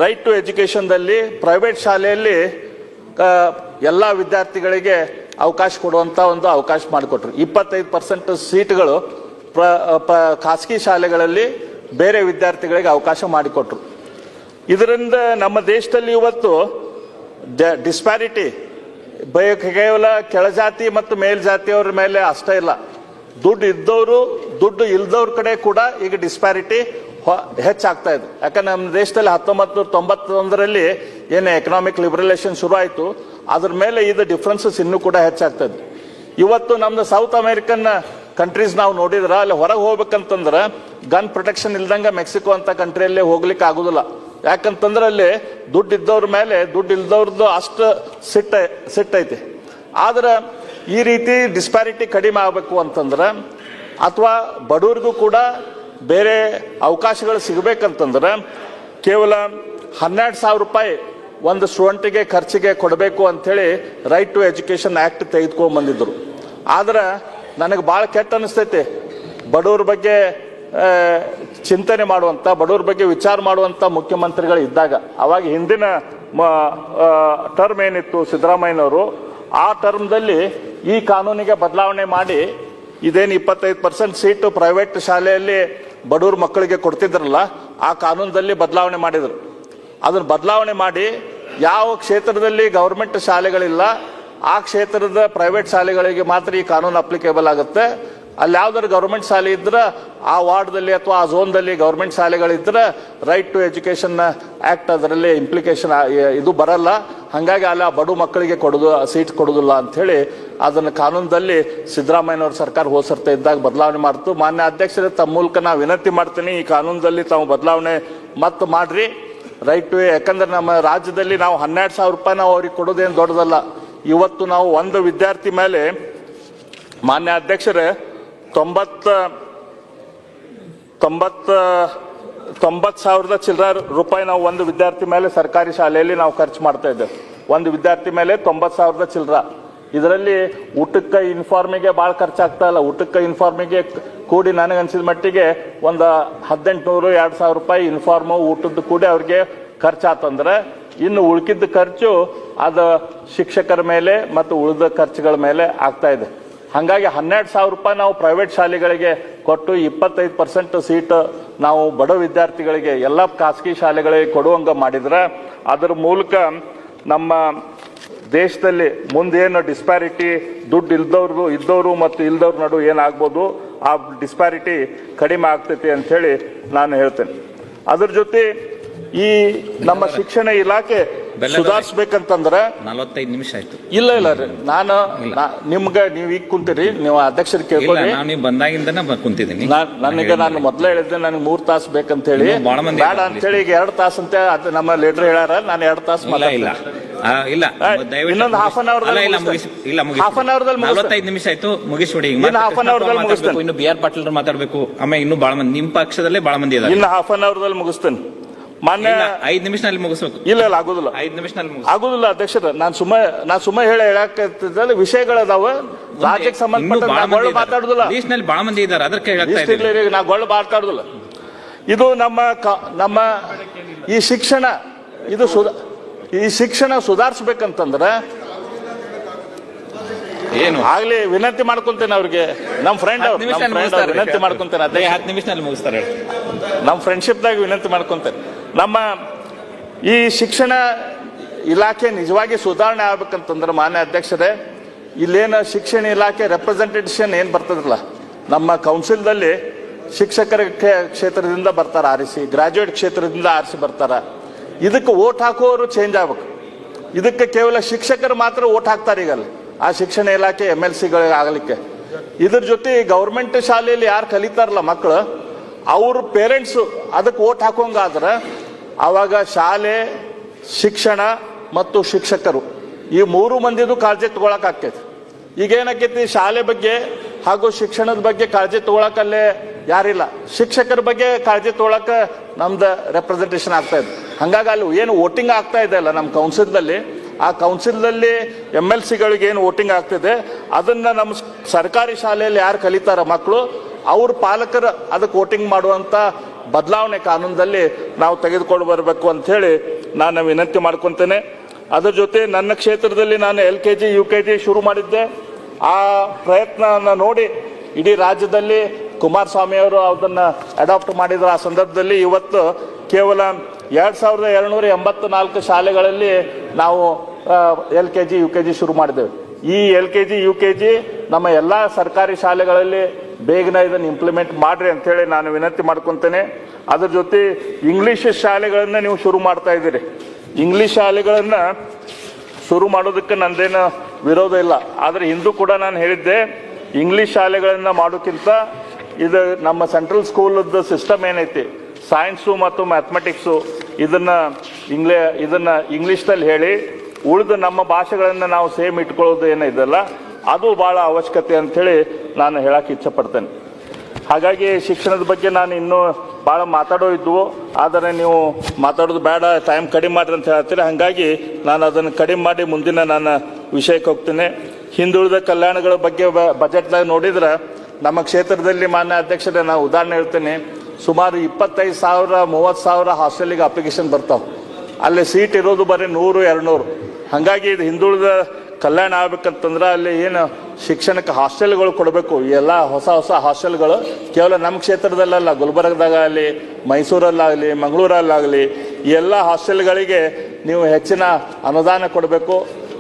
ರೈಟ್ ಟು ಎಜುಕೇಷನ್ದಲ್ಲಿ ಪ್ರೈವೇಟ್ ಶಾಲೆಯಲ್ಲಿ ಎಲ್ಲ ವಿದ್ಯಾರ್ಥಿಗಳಿಗೆ ಅವಕಾಶ ಕೊಡುವಂಥ ಒಂದು ಅವಕಾಶ ಮಾಡಿಕೊಟ್ರು. 25% ಸೀಟ್ಗಳು ಖಾಸಗಿ ಶಾಲೆಗಳಲ್ಲಿ ಬೇರೆ ವಿದ್ಯಾರ್ಥಿಗಳಿಗೆ ಅವಕಾಶ ಮಾಡಿಕೊಟ್ರು. ಇದರಿಂದ ನಮ್ಮ ದೇಶದಲ್ಲಿ ಇವತ್ತು ಡಿಸ್ಪ್ಯಾರಿಟಿ ಕೇವಲ ಕೆಳಜಾತಿ ಮತ್ತು ಮೇಲ್ಜಾತಿಯವರ ಮೇಲೆ ಅಷ್ಟೇ ಇಲ್ಲ, ದುಡ್ಡು ಇದ್ದವರು ದುಡ್ಡು ಇಲ್ದವ್ರ ಕಡೆ ಕೂಡ ಈಗ ಡಿಸ್ಪ್ಯಾರಿಟಿ ಹೆಚ್ಚಾಗ್ತಾ ಇದೆ. ಯಾಕಂದ್ರೆ ನಮ್ಮ ದೇಶದಲ್ಲಿ 1991ರಲ್ಲಿ ಏನು ಎಕನಾಮಿಕ್ ಲಿಬರಲೇಷನ್ ಶುರು ಆಯಿತು, ಅದ್ರ ಮೇಲೆ ಇದು ಡಿಫ್ರೆನ್ಸಸ್ ಇನ್ನೂ ಕೂಡ ಹೆಚ್ಚಾಗ್ತಾ ಇದೆ. ಇವತ್ತು ನಮ್ದು ಸೌತ್ ಅಮೇರಿಕನ್ ಕಂಟ್ರೀಸ್ ನಾವು ನೋಡಿದ್ರೆ ಅಲ್ಲಿ ಹೊರಗೆ ಹೋಗ್ಬೇಕಂತಂದ್ರೆ ಗನ್ ಪ್ರೊಟೆಕ್ಷನ್ ಇಲ್ದಂಗೆ ಮೆಕ್ಸಿಕೋ ಅಂತ ಕಂಟ್ರಿಯಲ್ಲೇ ಹೋಗ್ಲಿಕ್ಕೆ ಆಗೋದಿಲ್ಲ. ಯಾಕಂತಂದ್ರೆ ಅಲ್ಲಿ ದುಡ್ಡು ಇದ್ದವ್ರ ಮೇಲೆ ದುಡ್ಡು ಇಲ್ದವ್ರದ್ದು ಅಷ್ಟು ಸಿಟ್ಟೈತಿ. ಆದ್ರೆ ಈ ರೀತಿ ಡಿಸ್ಪ್ಯಾರಿಟಿ ಕಡಿಮೆ ಆಗಬೇಕು ಅಂತಂದ್ರೆ ಅಥವಾ ಬಡವರಿಗೂ ಕೂಡ ಬೇರೆ ಅವಕಾಶಗಳು ಸಿಗಬೇಕಂತಂದ್ರೆ ಕೇವಲ 12,000 ರೂಪಾಯಿ ಒಂದು ಸ್ಟೂಡೆಂಟಿಗೆ ಖರ್ಚಿಗೆ ಕೊಡಬೇಕು ಅಂಥೇಳಿ ರೈಟ್ ಟು ಎಜುಕೇಷನ್ ಆ್ಯಕ್ಟ್ ತೆಗೆದುಕೊಂಡು ಬಂದಿದ್ದರು. ಆದ್ರೆ ನನಗೆ ಭಾಳ ಕೆಟ್ಟ ಅನಿಸ್ತೈತಿ, ಬಡವ್ರ ಬಗ್ಗೆ ಚಿಂತನೆ ಮಾಡುವಂಥ, ಬಡವ್ರ ಬಗ್ಗೆ ವಿಚಾರ ಮಾಡುವಂಥ ಮುಖ್ಯಮಂತ್ರಿಗಳು ಇದ್ದಾಗ, ಅವಾಗ ಹಿಂದಿನ ಟರ್ಮ್ ಏನಿತ್ತು ಸಿದ್ದರಾಮಯ್ಯನವರು, ಆ ಟರ್ಮ್ದಲ್ಲಿ ಈ ಕಾನೂನಿಗೆ ಬದಲಾವಣೆ ಮಾಡಿ ಇದೇನು 25% ಸೀಟು ಪ್ರೈವೇಟ್ ಶಾಲೆಯಲ್ಲಿ ಬಡವ್ರ ಮಕ್ಕಳಿಗೆ ಕೊಡ್ತಿದ್ರಲ್ಲ, ಆ ಕಾನೂನದಲ್ಲಿ ಬದಲಾವಣೆ ಮಾಡಿದರು. ಅದನ್ನು ಬದಲಾವಣೆ ಮಾಡಿ ಯಾವ ಕ್ಷೇತ್ರದಲ್ಲಿ ಗೌರ್ಮೆಂಟ್ ಶಾಲೆಗಳಿಲ್ಲ ಆ ಕ್ಷೇತ್ರದ ಪ್ರೈವೇಟ್ ಶಾಲೆಗಳಿಗೆ ಮಾತ್ರ ಈ ಕಾನೂನು ಅಪ್ಲಿಕೇಬಲ್ ಆಗುತ್ತೆ. ಅಲ್ಲಿ ಯಾವ್ದಾದ್ರು ಗೌರ್ಮೆಂಟ್ ಶಾಲೆ ಇದ್ರೆ ಆ ವಾರ್ಡ್ದಲ್ಲಿ ಅಥವಾ ಆ ಝೋನ್ದಲ್ಲಿ ಗೌರ್ಮೆಂಟ್ ಶಾಲೆಗಳಿದ್ರೆ ರೈಟ್ ಟು ಎಜುಕೇಷನ್ ಆ್ಯಕ್ಟ್ ಅದರಲ್ಲಿ ಇಂಪ್ಲಿಕೇಶನ್ ಇದು ಬರಲ್ಲ. ಹಾಗಾಗಿ ಅಲ್ಲಿ ಆ ಬಡ ಮಕ್ಕಳಿಗೆ ಸೀಟ್ ಕೊಡೋದಿಲ್ಲ ಅಂಥೇಳಿ ಅದನ್ನು ಕಾನೂನದಲ್ಲಿ ಸಿದ್ದರಾಮಯ್ಯನವ್ರ ಸರ್ಕಾರ ಹೋಸರ್ತಾ ಇದ್ದಾಗ ಬದಲಾವಣೆ ಮಾಡ್ತು. ಮಾನ್ಯ ಅಧ್ಯಕ್ಷರೇ, ತಮ್ಮ ಮೂಲಕ ನಾವು ವಿನಂತಿ ಮಾಡ್ತೀನಿ, ಈ ಕಾನೂನದಲ್ಲಿ ತಾವು ಬದಲಾವಣೆ ಮತ್ತೆ ಮಾಡ್ರಿ. ರೈಟ್ ಟು, ಯಾಕಂದ್ರೆ ನಮ್ಮ ರಾಜ್ಯದಲ್ಲಿ ನಾವು 12,000 ರೂಪಾಯಿ ನಾವು ಅವ್ರಿಗೆ ಕೊಡೋದೇನು ದೊಡ್ಡದಲ್ಲ. ಇವತ್ತು ನಾವು ಒಂದು ವಿದ್ಯಾರ್ಥಿ ಮೇಲೆ ಮಾನ್ಯ ಅಧ್ಯಕ್ಷರೇ 90,000 ಚಿಲ್ಲರ ರೂಪಾಯಿ ನಾವು ಒಂದು ವಿದ್ಯಾರ್ಥಿ ಮೇಲೆ ಸರ್ಕಾರಿ ಶಾಲೆಯಲ್ಲಿ ನಾವು ಖರ್ಚು ಮಾಡ್ತಾ ಇದ್ದೇವೆ. ಒಂದು ವಿದ್ಯಾರ್ಥಿ ಮೇಲೆ 90,000 ಚಿಲ್ಲರ. ಇದರಲ್ಲಿ ಊಟಕ್ಕೆ ಯೂನಿಫಾರ್ಮಿಗೆ ಭಾಳ ಖರ್ಚಾಗ್ತಾ ಇಲ್ಲ. ಊಟಕ್ಕೆ ಯೂನಿಫಾರ್ಮಿಗೆ ಕೂಡಿ ನನಗನ್ಸಿದ ಮಟ್ಟಿಗೆ ಒಂದು 1,800-2,000 ರೂಪಾಯಿ ಯೂನಿಫಾರ್ಮು ಊಟದ್ದು ಕೂಡಿ ಅವ್ರಿಗೆ ಖರ್ಚಾತಂದ್ರೆ ಇನ್ನು ಉಳ್ಕಿದ್ದ ಖರ್ಚು ಅದು ಶಿಕ್ಷಕರ ಮೇಲೆ ಮತ್ತು ಉಳಿದ ಖರ್ಚುಗಳ ಮೇಲೆ ಆಗ್ತಾ ಇದೆ. ಹಾಗಾಗಿ 12,000 ರೂಪಾಯಿ ನಾವು ಪ್ರೈವೇಟ್ ಶಾಲೆಗಳಿಗೆ ಕೊಟ್ಟು 25% ಸೀಟ್ ನಾವು ಬಡ ವಿದ್ಯಾರ್ಥಿಗಳಿಗೆ ಎಲ್ಲ ಖಾಸಗಿ ಶಾಲೆಗಳಿಗೆ ಕೊಡುವಂಗೆ ಮಾಡಿದ್ರೆ ಅದರ ಮೂಲಕ ನಮ್ಮ ದೇಶದಲ್ಲಿ ಮುಂದೇನು ಡಿಸ್ಪ್ಯಾರಿಟಿ ದುಡ್ಡು ಇದ್ದವರು ಮತ್ತು ಇಲ್ದವ್ರ ನಡು ಏನಾಗ್ಬೋದು ಆ ಡಿಸ್ಪ್ಯಾರಿಟಿ ಕಡಿಮೆ ಆಗ್ತೈತಿ ಅಂಥೇಳಿ ನಾನು ಹೇಳ್ತೇನೆ. ಅದ್ರ ಜೊತೆ ಈ ನಮ್ಮ ಶಿಕ್ಷಣ ಇಲಾಖೆ ಸುಧಾರಿಸ್ಬೇಕಂತಂದ್ರೆ 45 ನಿಮಿಷ ಆಯ್ತು. ಇಲ್ಲ ರೀ, ನಾನು ನಿಮ್ಗೆ ನೀವು ಈಗ ಕುಂತೀರಿ, ನೀವು ಅಧ್ಯಕ್ಷರು ಕೇಳ್ಕೊಳ್ಳಿ. ನೀವು ಬಂದಾಗಿಂದ ಕುಂತಿದ್ದೀನಿ. ನಾನು ಮೊದಲೇ ಹೇಳಿದ್ದೆ ನನಗೆ 3 ತಾಸು ಬೇಕಂತ ಹೇಳಿ, ಬೇಡ ಅಂತ ಹೇಳಿ ಈಗ 2 ತಾಸು ಅಂತ ಅದು ನಮ್ಮ ಲೀಡರ್ ಹೇಳ್ಯಾರ. ನಾನು 2 ತಾಸು ಇಲ್ಲ ಇನ್ನೊಂದು half an hour half an ಅವರ್ದಲ್ಲಿ 45 ನಿಮಿಷ ಆಯ್ತು, ಮುಗಿಸ್ಬಿಡಿ. ಹಾಫ್ ಅನ್ ಅವರ್ದಲ್ಲಿ ಮುಗಿಸ್ತೇನೆ. ಇನ್ನು BR ಪಾಟೀಲ್ ಮಾತಾಡ್ಬೇಕು, ಆಮೇಲೆ ಇನ್ನು ಬಾಳ ಮಂದಿ ನಿಮ್ಮ ಪಕ್ಷದಲ್ಲೇ ಬಾಳ ಮಂದಿ ಇದ್ದಾರೆ. ಇನ್ನು ಹಾಫ್ ಅನ್ ಅವರ್ದಲ್ಲಿ ಮುಗಿಸ್ತೇನೆ. ಮಾನ್ಯ 5 ನಿಮಿಷದಲ್ಲಿ ಮುಗಿಸ್ಬೇಕು. ಇಲ್ಲ ಆಗುದಿಲ್ಲ, 5 ನಿಮಿಷದಲ್ಲಿ ಆಗುದಿಲ್ಲ ಅಧ್ಯಕ್ಷರ. ನಾನು ಸುಮ್ಮ ಹೇಳಕ್ಕೆ ವಿಷಯಗಳದಾವ ರಾಜ್ಯಕ್ಕೆ ಸಂಬಂಧಪಟ್ಟ ಮಾತಾಡುದಿಲ್ಲ. ಬಾಳ ಮಂದಿ ಇದ್ದಾರೆ, ಅದಕ್ಕೆ ನಾ ಗೊಳ್ಳು ಮಾತಾಡುದಿಲ್ಲ. ಇದು ನಮ್ಮ ಈ ಶಿಕ್ಷಣ ಸುಧಾರಿಸ್ಬೇಕಂತಂದ್ರೆ ಏನು ಆಗ್ಲಿ ವಿನಂತಿ ಮಾಡ್ಕೊಂತೇನೆ ಅವ್ರಿಗೆ. ನಮ್ಮ ಫ್ರೆಂಡ್ ವಿನಂತಿ ಮಾಡ್ಕೊಂತೇನೆ. 10 ನಿಮಿಷದಲ್ಲಿ ಮುಗಿಸ್ತಾರೆ. ನಮ್ಮ ಫ್ರೆಂಡ್ಶಿಪ್ದಾಗ ವಿನಂತಿ ಮಾಡ್ಕೊಂತೇನೆ. ನಮ್ಮ ಈ ಶಿಕ್ಷಣ ಇಲಾಖೆ ನಿಜವಾಗಿ ಸುಧಾರಣೆ ಆಗ್ಬೇಕಂತಂದ್ರೆ ಮಾನ್ಯ ಅಧ್ಯಕ್ಷರೇ, ಇಲ್ಲೇನು ಶಿಕ್ಷಣ ಇಲಾಖೆ ರೆಪ್ರೆಸೆಂಟೇಷನ್ ಏನು ಬರ್ತದಲ್ಲ, ನಮ್ಮ ಕೌನ್ಸಿಲ್ದಲ್ಲಿ ಶಿಕ್ಷಕರ ಕ್ಷೇತ್ರದಿಂದ ಬರ್ತಾರೆ ಆರಿಸಿ, ಗ್ರಾಜ್ಯುಯೇಟ್ ಕ್ಷೇತ್ರದಿಂದ ಆರಿಸಿ ಬರ್ತಾರೆ. ಇದಕ್ಕೆ ಓಟ್ ಹಾಕುವವರು ಚೇಂಜ್ ಆಗ್ಬೇಕು. ಇದಕ್ಕೆ ಕೇವಲ ಶಿಕ್ಷಕರು ಮಾತ್ರ ಓಟ್ ಹಾಕ್ತಾರೆ ಈಗಲ್ಲ ಆ ಶಿಕ್ಷಣ ಇಲಾಖೆ MLCಗಳಿಗೆ ಆಗಲಿಕ್ಕೆ. ಇದ್ರ ಜೊತೆ ಗೌರ್ಮೆಂಟ್ ಶಾಲೆಯಲ್ಲಿ ಯಾರು ಕಲಿತಾರಲ್ಲ ಮಕ್ಕಳು, ಅವ್ರ ಪೇರೆಂಟ್ಸು ಅದಕ್ಕೆ ಓಟ್ ಹಾಕೋಂಗಾದ್ರೆ ಆವಾಗ ಶಾಲೆ, ಶಿಕ್ಷಣ ಮತ್ತು ಶಿಕ್ಷಕರು ಈ 3 ಮಂದಿದು ಕಾಳಜಿ ತಗೊಳಕಾಗ್ತೈತಿ. ಈಗೇನಾಕೈತಿ, ಶಾಲೆ ಬಗ್ಗೆ ಹಾಗೂ ಶಿಕ್ಷಣದ ಬಗ್ಗೆ ಕಾಳಜಿ ತಗೊಳಕಲ್ಲೇ ಯಾರಿಲ್ಲ, ಶಿಕ್ಷಕರ ಬಗ್ಗೆ ಕಾಳಜಿ ತಗೊಳಕ ನಮ್ದು ರೆಪ್ರೆಸೆಂಟೇಷನ್ ಆಗ್ತಾ ಇದೆ. ಹಾಗಾಗಿ ಅಲ್ಲಿ ಏನು ವೋಟಿಂಗ್ ಆಗ್ತಾ ಇದೆ ಅಲ್ಲ ನಮ್ಮ ಕೌನ್ಸಿಲ್ದಲ್ಲಿ, ಆ ಕೌನ್ಸಿಲ್ದಲ್ಲಿ MLCಗಳಿಗೆ ಏನು ವೋಟಿಂಗ್ ಆಗ್ತಿದೆ ಅದನ್ನ ನಮ್ಮ ಸರ್ಕಾರಿ ಶಾಲೆಯಲ್ಲಿ ಯಾರು ಕಲಿತಾರ ಮಕ್ಕಳು ಅವ್ರ ಪಾಲಕರು ಅದಕ್ಕೆ ವೋಟಿಂಗ್ ಮಾಡುವಂತ ಬದಲಾವಣೆ ಕಾನೂನದಲ್ಲಿ ನಾವು ತೆಗೆದುಕೊಂಡು ಬರಬೇಕು ಅಂತ ಹೇಳಿ ನಾನು ವಿನಂತಿ ಮಾಡ್ಕೊತೇನೆ. ಅದ್ರ ಜೊತೆ ನನ್ನ ಕ್ಷೇತ್ರದಲ್ಲಿ ನಾನು LKG UKG ಶುರು ಮಾಡಿದ್ದೆ. ಆ ಪ್ರಯತ್ನ ನೋಡಿ ಇಡೀ ರಾಜ್ಯದಲ್ಲಿ ಕುಮಾರಸ್ವಾಮಿ ಅವರು ಅದನ್ನ ಅಡಾಪ್ಟ್ ಮಾಡಿದ್ರು. ಆ ಸಂದರ್ಭದಲ್ಲಿ ಇವತ್ತು ಕೇವಲ 2,284 ಶಾಲೆಗಳಲ್ಲಿ ನಾವು LKG UKG ಶುರು ಮಾಡಿದ್ದೇವೆ. ಈ LKG UKG ನಮ್ಮ ಎಲ್ಲ ಸರ್ಕಾರಿ ಶಾಲೆಗಳಲ್ಲಿ ಬೇಗನೆ ಇದನ್ನು ಇಂಪ್ಲಿಮೆಂಟ್ ಮಾಡ್ರಿ ಅಂತೇಳಿ ನಾನು ವಿನಂತಿ ಮಾಡ್ಕೊತೇನೆ. ಅದ್ರ ಜೊತೆ ಇಂಗ್ಲಿಷ್ ಶಾಲೆಗಳನ್ನ ನೀವು ಶುರು ಮಾಡ್ತಾ ಇದ್ದೀರಿ. ಇಂಗ್ಲಿಷ್ ಶಾಲೆಗಳನ್ನ ಶುರು ಮಾಡೋದಕ್ಕೆ ನಂದೇನು ವಿರೋಧ ಇಲ್ಲ. ಆದರೆ ಹಿಂದೂ ಕೂಡ ನಾನು ಹೇಳಿದ್ದೆ, ಇಂಗ್ಲಿಷ್ ಶಾಲೆಗಳನ್ನ ಮಾಡೋಕ್ಕಿಂತ ಇದು ನಮ್ಮ ಸೆಂಟ್ರಲ್ ಸ್ಕೂಲದ ಸಿಸ್ಟಮ್ ಏನೈತಿ, ಸೈನ್ಸು ಮತ್ತು ಮ್ಯಾಥಮೆಟಿಕ್ಸು ಇದನ್ನ ಇಂಗ್ಲೀಷ್ನಲ್ಲಿ ಹೇಳಿ ಉಳಿದ ನಮ್ಮ ಭಾಷೆಗಳನ್ನು ನಾವು ಸೇಮ್ ಇಟ್ಕೊಳ್ಳೋದು ಏನಿದೆಯಲ್ಲ ಅದು ಭಾಳ ಅವಶ್ಯಕತೆ ಅಂಥೇಳಿ ನಾನು ಹೇಳಕ್ಕೆ ಇಚ್ಛಪಡ್ತೇನೆ. ಹಾಗಾಗಿ ಶಿಕ್ಷಣದ ಬಗ್ಗೆ ನಾನು ಇನ್ನೂ ಭಾಳ ಮಾತಾಡೋ ಇದ್ವು, ಆದರೆ ನೀವು ಮಾತಾಡೋದು ಬೇಡ, ಟೈಮ್ ಕಡಿಮೆ ಮಾಡಿರಿ ಅಂತ ಹೇಳ್ತೀರಿ. ಹಾಗಾಗಿ ನಾನು ಅದನ್ನು ಕಡಿಮೆ ಮಾಡಿ ಮುಂದಿನ ನಾನು ವಿಷಯಕ್ಕೆ ಹೋಗ್ತೇನೆ. ಹಿಂದುಳಿದ ಕಲ್ಯಾಣಗಳ ಬಗ್ಗೆ ಬಜೆಟ್ದಾಗ ನೋಡಿದ್ರೆ ನಮ್ಮ ಕ್ಷೇತ್ರದಲ್ಲಿ ಮಾನ್ಯ ಅಧ್ಯಕ್ಷರೇ ನಾವು ಉದಾಹರಣೆ ಹೇಳ್ತೇನೆ, ಸುಮಾರು 25,000 30,000 ಹಾಸ್ಟೆಲಿಗೆ ಅಪ್ಲಿಕೇಶನ್ ಬರ್ತಾವೆ. ಅಲ್ಲಿ ಸೀಟ್ ಇರೋದು ಬರೀ 100-200. ಹಾಗಾಗಿ ಇದು ಹಿಂದುಳಿದ ಕಲ್ಯಾಣ ಆಗ್ಬೇಕಂತಂದ್ರೆ ಅಲ್ಲಿ ಏನು ಶಿಕ್ಷಣಕ್ಕೆ ಹಾಸ್ಟೆಲ್ಗಳು ಕೊಡಬೇಕು. ಎಲ್ಲ ಹೊಸ ಹಾಸ್ಟೆಲ್ಗಳು ಕೇವಲ ನಮ್ಮ ಕ್ಷೇತ್ರದಲ್ಲಲ್ಲ, ಗುಲ್ಬರ್ಗದಾಗಲಿ, ಮೈಸೂರಲ್ಲಾಗಲಿ, ಮಂಗಳೂರಲ್ಲಾಗಲಿ ಈ ಎಲ್ಲ ಹಾಸ್ಟೆಲ್ಗಳಿಗೆ ನೀವು ಹೆಚ್ಚಿನ ಅನುದಾನ ಕೊಡಬೇಕು.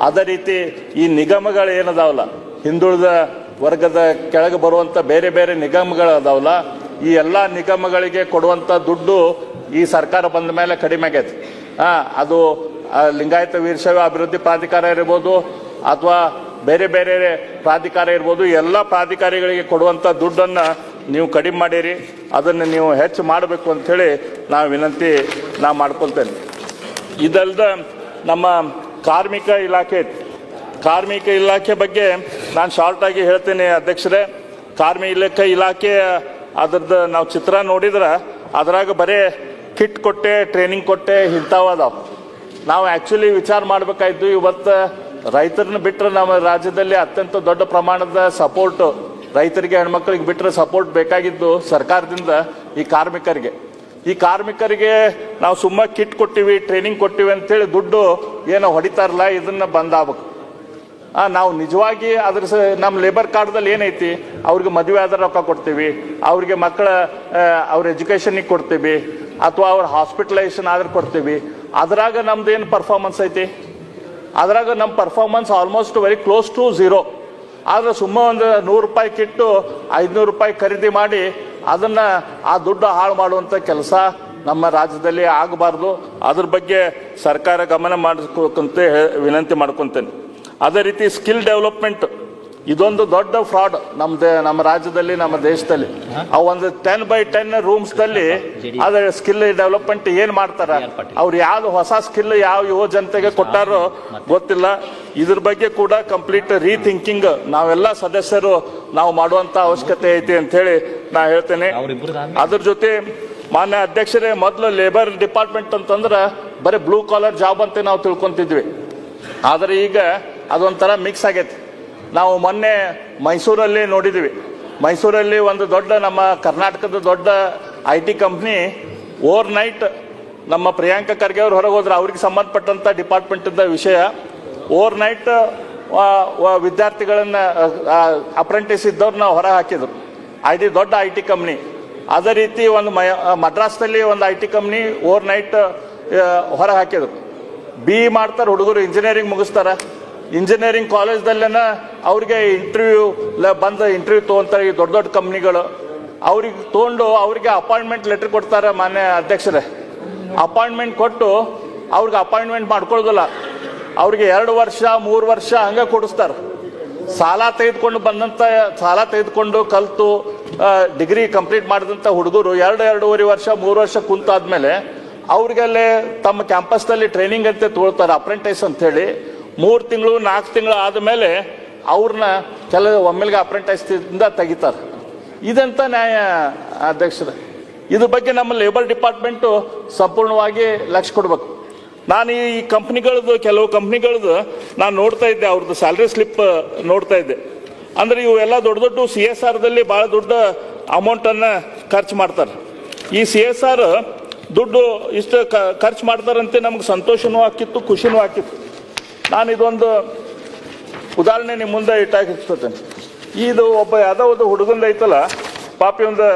ಅದೇ ರೀತಿ ಈ ನಿಗಮಗಳು ಏನದಾವಲ್ಲ, ಹಿಂದುಳಿದ ವರ್ಗದ ಕೆಳಗೆ ಬರುವಂಥ ಬೇರೆ ಬೇರೆ ನಿಗಮಗಳು ಅದಾವಲ್ಲ, ಈ ಎಲ್ಲ ನಿಗಮಗಳಿಗೆ ಕೊಡುವಂಥ ದುಡ್ಡು ಈ ಸರ್ಕಾರ ಬಂದ ಮೇಲೆ ಕಡಿಮೆ ಆಗೈತೆ. ಅದು ಲಿಂಗಾಯತ ವೀರಶೈವ ಅಭಿವೃದ್ಧಿ ಪ್ರಾಧಿಕಾರ ಇರ್ಬೋದು ಅಥವಾ ಬೇರೆ ಬೇರೆ ಪ್ರಾಧಿಕಾರ ಇರ್ಬೋದು, ಎಲ್ಲ ಪ್ರಾಧಿಕಾರಿಗಳಿಗೆ ಕೊಡುವಂಥ ದುಡ್ಡನ್ನು ನೀವು ಕಡಿಮೆ ಮಾಡಿರಿ. ಅದನ್ನು ನೀವು ಹೆಚ್ಚು ಮಾಡಬೇಕು ಅಂಥೇಳಿ ನಾ ಮಾಡ್ಕೊಳ್ತೇನೆ. ಇದಲ್ದ ನಮ್ಮ ಕಾರ್ಮಿಕ ಇಲಾಖೆ ಬಗ್ಗೆ ನಾನು ಶಾರ್ಟಾಗಿ ಹೇಳ್ತೇನೆ ಅಧ್ಯಕ್ಷರೇ. ಕಾರ್ಮಿಕ ಇಲಾಖೆ ಅದ್ರದ್ದು ನಾವು ಚಿತ್ರ ನೋಡಿದ್ರೆ ಅದ್ರಾಗ ಬರೇ ಕಿಟ್ ಕೊಟ್ಟೆ, ಟ್ರೈನಿಂಗ್ ಕೊಟ್ಟೆ, ಇಂಥವದಾವ. ನಾವು ಆ್ಯಕ್ಚುಲಿ ವಿಚಾರ ಮಾಡಬೇಕಾಯ್ತು, ಇವತ್ತು ರೈತರನ್ನ ಬಿಟ್ಟರೆ ನಮ್ಮ ರಾಜ್ಯದಲ್ಲಿ ಅತ್ಯಂತ ದೊಡ್ಡ ಪ್ರಮಾಣದ ಸಪೋರ್ಟ್ ರೈತರಿಗೆ, ಹೆಣ್ಮಕ್ಳಿಗೆ ಬಿಟ್ಟರೆ ಸಪೋರ್ಟ್ ಬೇಕಾಗಿದ್ದು ಸರ್ಕಾರದಿಂದ ಈ ಕಾರ್ಮಿಕರಿಗೆ ನಾವು ಸುಮ್ಮ ಕಿಟ್ ಕೊಟ್ಟಿವಿ, ಟ್ರೈನಿಂಗ್ ಕೊಟ್ಟಿವಿ ಅಂತೇಳಿ ದುಡ್ಡು ಏನೋ ಹೊಡಿತಾರಲ್ಲ, ಇದನ್ನ ಬಂದಾಗಬೇಕು. ನಾವು ನಿಜವಾಗಿ ಅದ್ರ ನಮ್ಮ ಲೇಬರ್ ಕಾರ್ಡ್ದಲ್ಲಿ ಏನೈತಿ, ಅವ್ರಿಗೆ ಮದುವೆ ಆದ್ರೆ ರೊಕ್ಕ ಕೊಡ್ತೀವಿ, ಅವ್ರಿಗೆ ಅವ್ರ ಎಜುಕೇಷನಿಗೆ ಕೊಡ್ತೀವಿ, ಅಥವಾ ಅವ್ರ ಹಾಸ್ಪಿಟಲೈಸೇಷನ್ ಆದ್ರೆ ಕೊಡ್ತೀವಿ. ಅದ್ರಾಗ ನಮ್ದು ಏನು ಪರ್ಫಾರ್ಮೆನ್ಸ್ ಐತಿ? ಅದ್ರಾಗ ನಮ್ಮ performance almost very close to 0. ಆದರೆ ಸುಮ್ಮ ಒಂದು 100 ರೂಪಾಯಿ ಕಿಟ್ಟು 500 ರೂಪಾಯಿ ಖರೀದಿ ಮಾಡಿ ಅದನ್ನು ಆ ದುಡ್ಡು ಹಾಳು ಮಾಡುವಂಥ ಕೆಲಸ ನಮ್ಮ ರಾಜ್ಯದಲ್ಲಿ ಆಗಬಾರ್ದು. ಅದ್ರ ಬಗ್ಗೆ ಸರ್ಕಾರ ಗಮನ ಮಾಡಿಸ್ಬೇಕಂತ ವಿನಂತಿ ಮಾಡ್ಕೊತೇನೆ. ಅದೇ ರೀತಿ ಸ್ಕಿಲ್ ಡೆವಲಪ್ಮೆಂಟ್ ಇದೊಂದು ದೊಡ್ಡ ಫ್ರಾಡ್ ನಮ್ಮ ರಾಜ್ಯದಲ್ಲಿ, ನಮ್ಮ ದೇಶದಲ್ಲಿ. ಆ ಒಂದು 10x10 ರೂಮ್ಸ್ದಲ್ಲಿ ಅದ್ರ ಸ್ಕಿಲ್ ಡೆವಲಪ್ಮೆಂಟ್ ಏನ್ ಮಾಡ್ತಾರ, ಅವ್ರು ಯಾವ್ದು ಹೊಸ ಸ್ಕಿಲ್ ಯಾವ ಯುವ ಜನತೆಗೆ ಕೊಟ್ಟಾರೋ ಗೊತ್ತಿಲ್ಲ. ಇದ್ರ ಬಗ್ಗೆ ಕೂಡ ಕಂಪ್ಲೀಟ್ ರೀಥಿಂಕಿಂಗ್ ನಾವೆಲ್ಲ ಸದಸ್ಯರು ನಾವು ಮಾಡುವಂತ ಅವಶ್ಯಕತೆ ಐತಿ ಅಂತ ಹೇಳಿ ನಾ ಹೇಳ್ತೇನೆ. ಅದ್ರ ಜೊತೆ ಮಾನ್ಯ ಅಧ್ಯಕ್ಷರೇ, ಮೊದಲು ಲೇಬರ್ ಡಿಪಾರ್ಟ್ಮೆಂಟ್ ಅಂತಂದ್ರೆ ಬರೀ ಬ್ಲೂ ಕಾಲರ್ ಜಾಬ್ ಅಂತ ನಾವು ತಿಳ್ಕೊಂತಿದ್ವಿ. ಆದರೆ ಈಗ ಅದೊಂಥರ ಮಿಕ್ಸ್ ಆಗೈತಿ. ನಾವು ಮೊನ್ನೆ ಮೈಸೂರಲ್ಲಿ ನೋಡಿದ್ವಿ. ಮೈಸೂರಲ್ಲಿ ಒಂದು ದೊಡ್ಡ ನಮ್ಮ ಕರ್ನಾಟಕದ ದೊಡ್ಡ IT ಕಂಪ್ನಿ ಓವರ್ ನೈಟ್ ನಮ್ಮ ಪ್ರಿಯಾಂಕ ಖರ್ಗೆ ಅವ್ರು ಹೊರಗೆ ಹೋದ್ರೆ ಅವ್ರಿಗೆ ಸಂಬಂಧಪಟ್ಟಂಥ ಡಿಪಾರ್ಟ್ಮೆಂಟಿಂದ ವಿಷಯ ಓವರ್ ನೈಟ್ ವಿದ್ಯಾರ್ಥಿಗಳನ್ನ ಅಪ್ರೆಂಟಿಸ್ ಇದ್ದವ್ರನ್ನ ಹೊರ ಹಾಕಿದ್ರು. ದೊಡ್ಡ IT ಕಂಪ್ನಿ. ಅದೇ ರೀತಿ ಒಂದು ಮದ್ರಾಸ್ನಲ್ಲಿ ಒಂದು IT ಕಂಪ್ನಿ ಓವರ್ ನೈಟ್ ಹೊರ ಹಾಕಿದ್ರು. BE ಮಾಡ್ತಾರೆ ಹುಡುಗರು, ಇಂಜಿನಿಯರಿಂಗ್ ಮುಗಿಸ್ತಾರೆ. ಇಂಜಿನಿಯರಿಂಗ್ ಕಾಲೇಜ್ದಲ್ಲೇನ ಅವ್ರಿಗೆ ಇಂಟರ್ವ್ಯೂ ತೊಗೊಂತಾರೆ ಈ ದೊಡ್ಡ ದೊಡ್ಡ ಕಂಪ್ನಿಗಳು. ಅವ್ರಿಗೆ ತೊಗೊಂಡು ಅವ್ರಿಗೆ ಅಪಾಯಿಂಟ್ಮೆಂಟ್ ಲೆಟರ್ ಕೊಡ್ತಾರೆ. ಮಾನ್ಯ ಅಧ್ಯಕ್ಷರೇ, ಅಪಾಯಿಂಟ್ಮೆಂಟ್ ಕೊಟ್ಟು ಅವ್ರಿಗೆ ಅಪಾಯಿಂಟ್ಮೆಂಟ್ ಮಾಡ್ಕೊಳ್ಳೋದಿಲ್ಲ, ಅವ್ರಿಗೆ 2 ವರ್ಷ 3 ವರ್ಷ ಹಂಗೆ ಕೊಡಿಸ್ತಾರೆ. ಸಾಲ ತೆಗೆದುಕೊಂಡು ಕಲಿತು ಡಿಗ್ರಿ ಕಂಪ್ಲೀಟ್ ಮಾಡಿದಂಥ ಹುಡುಗರು 2-2.5 ವರ್ಷ 3 ವರ್ಷ ಕುಂತಾದ್ಮೇಲೆ ಅವ್ರಿಗಲ್ಲೇ ತಮ್ಮ ಕ್ಯಾಂಪಸ್ನಲ್ಲಿ ಟ್ರೈನಿಂಗ್ ಅಂತ ತೊಗೊಳ್ತಾರೆ, ಅಪ್ರೆಂಟಿಸ್ ಅಂತೇಳಿ. 3 ತಿಂಗಳು 4 ತಿಂಗಳು ಆದಮೇಲೆ ಅವ್ರನ್ನ ಒಮ್ಮೆಲ್ಗೆ ಅಪ್ರೆಂಟಿಸ್ನಿಂದ ತೆಗಿತಾರೆ. ಇದಂತ ನ್ಯಾಯ ಅಧ್ಯಕ್ಷರೇ? ಇದ್ರ ಬಗ್ಗೆ ನಮ್ಮ ಲೇಬರ್ ಡಿಪಾರ್ಟ್ಮೆಂಟು ಸಂಪೂರ್ಣವಾಗಿ ಲಕ್ಷ್ಯ ಕೊಡ್ಬೇಕು. ನಾನು ಈ ಕೆಲವು ಕಂಪ್ನಿಗಳದ್ದು ನಾನು ನೋಡ್ತಾ ಇದ್ದೆ, ಅವ್ರದ್ದು ಸ್ಯಾಲ್ರಿ ಸ್ಲಿಪ್ ನೋಡ್ತಾ ಇದ್ದೆ. ಅಂದರೆ ಇವೆಲ್ಲ ದೊಡ್ಡ ದೊಡ್ಡ CSRದಲ್ಲಿ ಭಾಳ ದೊಡ್ಡ ಅಮೌಂಟನ್ನು ಖರ್ಚು ಮಾಡ್ತಾರೆ. ಈ CSR ದುಡ್ಡು ಇಷ್ಟು ಖರ್ಚು ಮಾಡ್ತಾರಂತೆ ನಮ್ಗೆ ಸಂತೋಷನೂ ಆಕಿತ್ತು, ಖುಷಿನೂ ಆಕಿತ್ತು. ನಾನು ಇದೊಂದು ಉದಾಹರಣೆ ನಿಮ್ಮ ಮುಂದೆ ಇಟ್ಟಾಕಿರ್ತೇನೆ. ಇದು ಯಾವುದೋ ಒಂದು ಹುಡುಗಂದು ಐತಲ್ಲ, ಪಾಪಿ ಒಂದು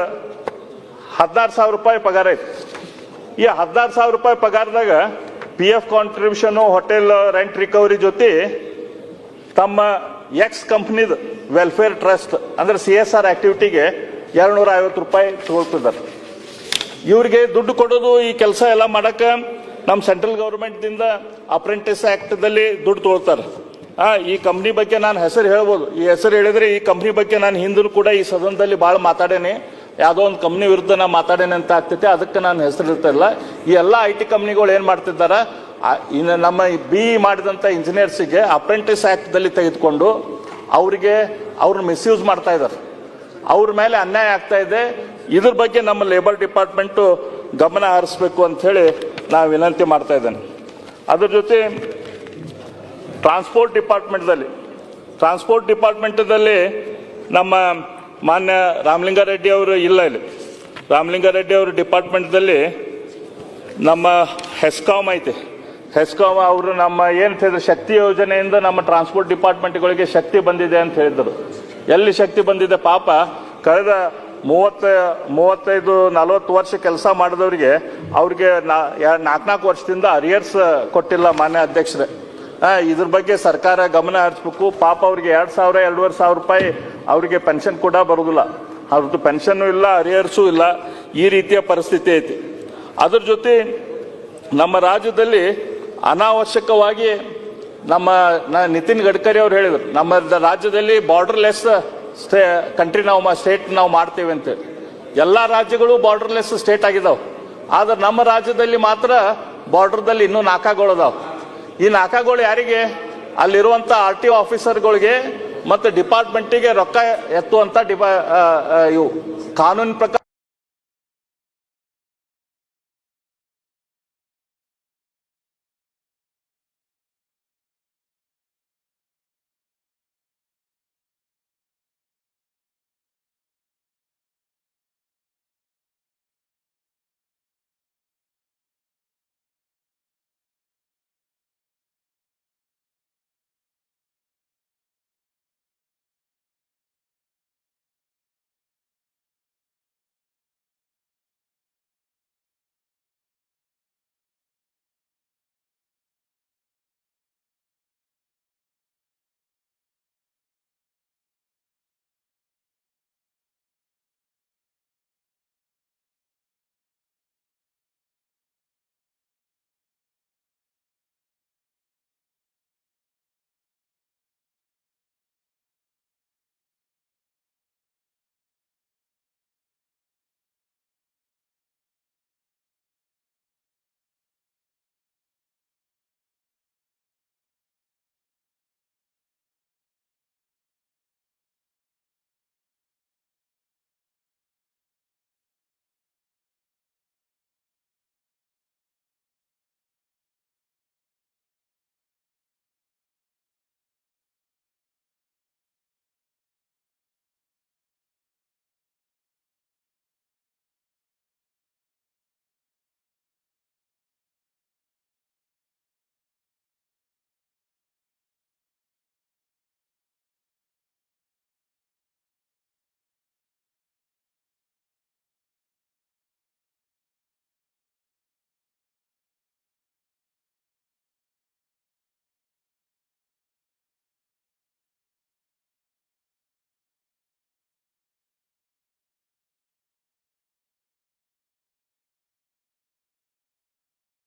16,000 ರೂಪಾಯಿ ಪಗಾರ ಐತಿ. ಈ 16,000 ರೂಪಾಯಿ ಪಗಾರದಾಗ PF contribution, hotel rent recovery ಜೊತೆ ತಮ್ಮ ಕಂಪ್ನಿದು ವೆಲ್ಫೇರ್ ಟ್ರಸ್ಟ್ ಅಂದರೆ CSR ಆಕ್ಟಿವಿಟಿಗೆ 250 ರೂಪಾಯಿ ತಗೊಳ್ತಿದ್ದಾರೆ. ಇವ್ರಿಗೆ ದುಡ್ಡು ಕೊಡೋದು, ಈ ಕೆಲಸ ಎಲ್ಲ ಮಾಡಕ್ಕೆ ನಮ್ಮ ಸೆಂಟ್ರಲ್ ಗೌರ್ಮೆಂಟ್ದಿಂದ ಅಪ್ರೆಂಟಿಸ್ ಆ್ಯಕ್ಟ್ದಲ್ಲಿ ದುಡ್ಡು ತೊಗೊಳ್ತಾರೆ. ಈ ಕಂಪ್ನಿ ಬಗ್ಗೆ ನಾನು ಹೆಸರು ಹೇಳ್ಬೋದು. ಈ ಹೆಸರು ಹೇಳಿದ್ರೆ ಈ ಕಂಪ್ನಿ ಬಗ್ಗೆ ನಾನು ಹಿಂದೂ ಕೂಡ ಈ ಸದನದಲ್ಲಿ ಭಾಳ ಮಾತಾಡೇನೆ. ಯಾವುದೋ ಒಂದು ಕಂಪ್ನಿ ವಿರುದ್ಧ ನಾ ಮಾತಾಡೇನೆ ಅಂತ ಆಗ್ತೈತೆ, ಅದಕ್ಕೆ ನಾನು ಹೆಸರಿರ್ತಿಲ್ಲ. ಈ ಎಲ್ಲ IT ಕಂಪ್ನಿಗಳು ಏನು ಮಾಡ್ತಿದ್ದಾರೆ, ಇನ್ನು ನಮ್ಮ ಮಾಡಿದಂಥ ಇಂಜಿನಿಯರ್ಸಿಗೆ ಅಪ್ರೆಂಟಿಸ್ ಆ್ಯಕ್ಟ್ದಲ್ಲಿ ತೆಗೆದುಕೊಂಡು ಅವ್ರನ್ನ ಮಿಸ್ಯೂಸ್ ಮಾಡ್ತಾ ಇದ್ದಾರೆ, ಅವ್ರ ಮೇಲೆ ಅನ್ಯಾಯ ಆಗ್ತಾ ಇದೆ. ಇದ್ರ ಬಗ್ಗೆ ನಮ್ಮ ಲೇಬರ್ ಡಿಪಾರ್ಟ್ಮೆಂಟು ಗಮನ ಹರಿಸ್ಬೇಕು ಅಂಥೇಳಿ ನಾನು ವಿನಂತಿ ಮಾಡ್ತಾ ಇದ್ದೇನೆ. ಅದ್ರ ಜೊತೆ ಟ್ರಾನ್ಸ್ಪೋರ್ಟ್ ಡಿಪಾರ್ಟ್ಮೆಂಟದಲ್ಲಿ ನಮ್ಮ ಮಾನ್ಯ ರಾಮಲಿಂಗಾರೆಡ್ಡಿ ಅವರು ಇಲ್ಲ ಇಲ್ಲಿ. ರಾಮಲಿಂಗಾರೆಡ್ಡಿ ಅವರ ಡಿಪಾರ್ಟ್ಮೆಂಟ್ದಲ್ಲಿ ನಮ್ಮ ಹೆಸ್ಕಾಮ್ ಐತೆ. ಹೆಸ್ಕಾಮ್ ಅವರು ನಮ್ಮ ಏನು ಹೇಳಿದ್ರು, ಶಕ್ತಿ ಯೋಜನೆಯಿಂದ ನಮ್ಮ ಟ್ರಾನ್ಸ್ಪೋರ್ಟ್ ಡಿಪಾರ್ಟ್ಮೆಂಟ್ಗಳಿಗೆ ಶಕ್ತಿ ಬಂದಿದೆ ಅಂತ ಹೇಳಿದರು. ಎಲ್ಲಿ ಶಕ್ತಿ ಬಂದಿದೆ ಪಾಪ, ಕಳೆದ 35-40 ವರ್ಷ ಕೆಲಸ ಮಾಡಿದವರಿಗೆ ಅವ್ರಿಗೆ 4 ವರ್ಷದಿಂದ ಅರಿಯರ್ಸ್ ಕೊಟ್ಟಿಲ್ಲ ಮಾನ್ಯ ಅಧ್ಯಕ್ಷರೇ. ಇದ್ರ ಬಗ್ಗೆ ಸರ್ಕಾರ ಗಮನ ಹರಿಸ್ಬೇಕು. ಪಾಪ ಅವ್ರಿಗೆ 2,000-2,500 ರೂಪಾಯಿ ಅವ್ರಿಗೆ ಪೆನ್ಷನ್ ಕೂಡ ಬರೋದಿಲ್ಲ, ಅವ್ರದ್ದು ಪೆನ್ಷನ್ನು ಇಲ್ಲ, ಅರಿಯರ್ಸು ಇಲ್ಲ, ಈ ರೀತಿಯ ಪರಿಸ್ಥಿತಿ ಐತಿ. ಅದ್ರ ಜೊತೆ ನಮ್ಮ ರಾಜ್ಯದಲ್ಲಿ ಅನಾವಶ್ಯಕವಾಗಿ ನಿತಿನ್ ಗಡ್ಕರಿ ಅವರು ಹೇಳಿದರು, ನಮ್ಮ ರಾಜ್ಯದಲ್ಲಿ ಬಾರ್ಡರ್ಲೆಸ್ ಕಂಟ್ರಿ ಸ್ಟೇಟ್ ನಾವು ಮಾಡ್ತೇವೆ ಅಂತೇಳಿ. ಎಲ್ಲ ರಾಜ್ಯಗಳು ಬಾರ್ಡರ್ಲೆಸ್ ಸ್ಟೇಟ್ ಆಗಿದಾವೆ, ಆದ್ರೆ ನಮ್ಮ ರಾಜ್ಯದಲ್ಲಿ ಮಾತ್ರ ಬಾರ್ಡರ್ದಲ್ಲಿ ಇನ್ನೂ ನಾಕಾಗಳಿದಾವೆ. ಈ ನಾಕಾಗಳು ಯಾರಿಗೆ? ಅಲ್ಲಿರುವಂಥ RTO ಆಫೀಸರ್ಗಳಿಗೆ ಮತ್ತು ಡಿಪಾರ್ಟ್ಮೆಂಟಿಗೆ ರೊಕ್ಕ ಎತ್ತುವಂಥ ಇವು ಕಾನೂನು ಪ್ರಕಾರ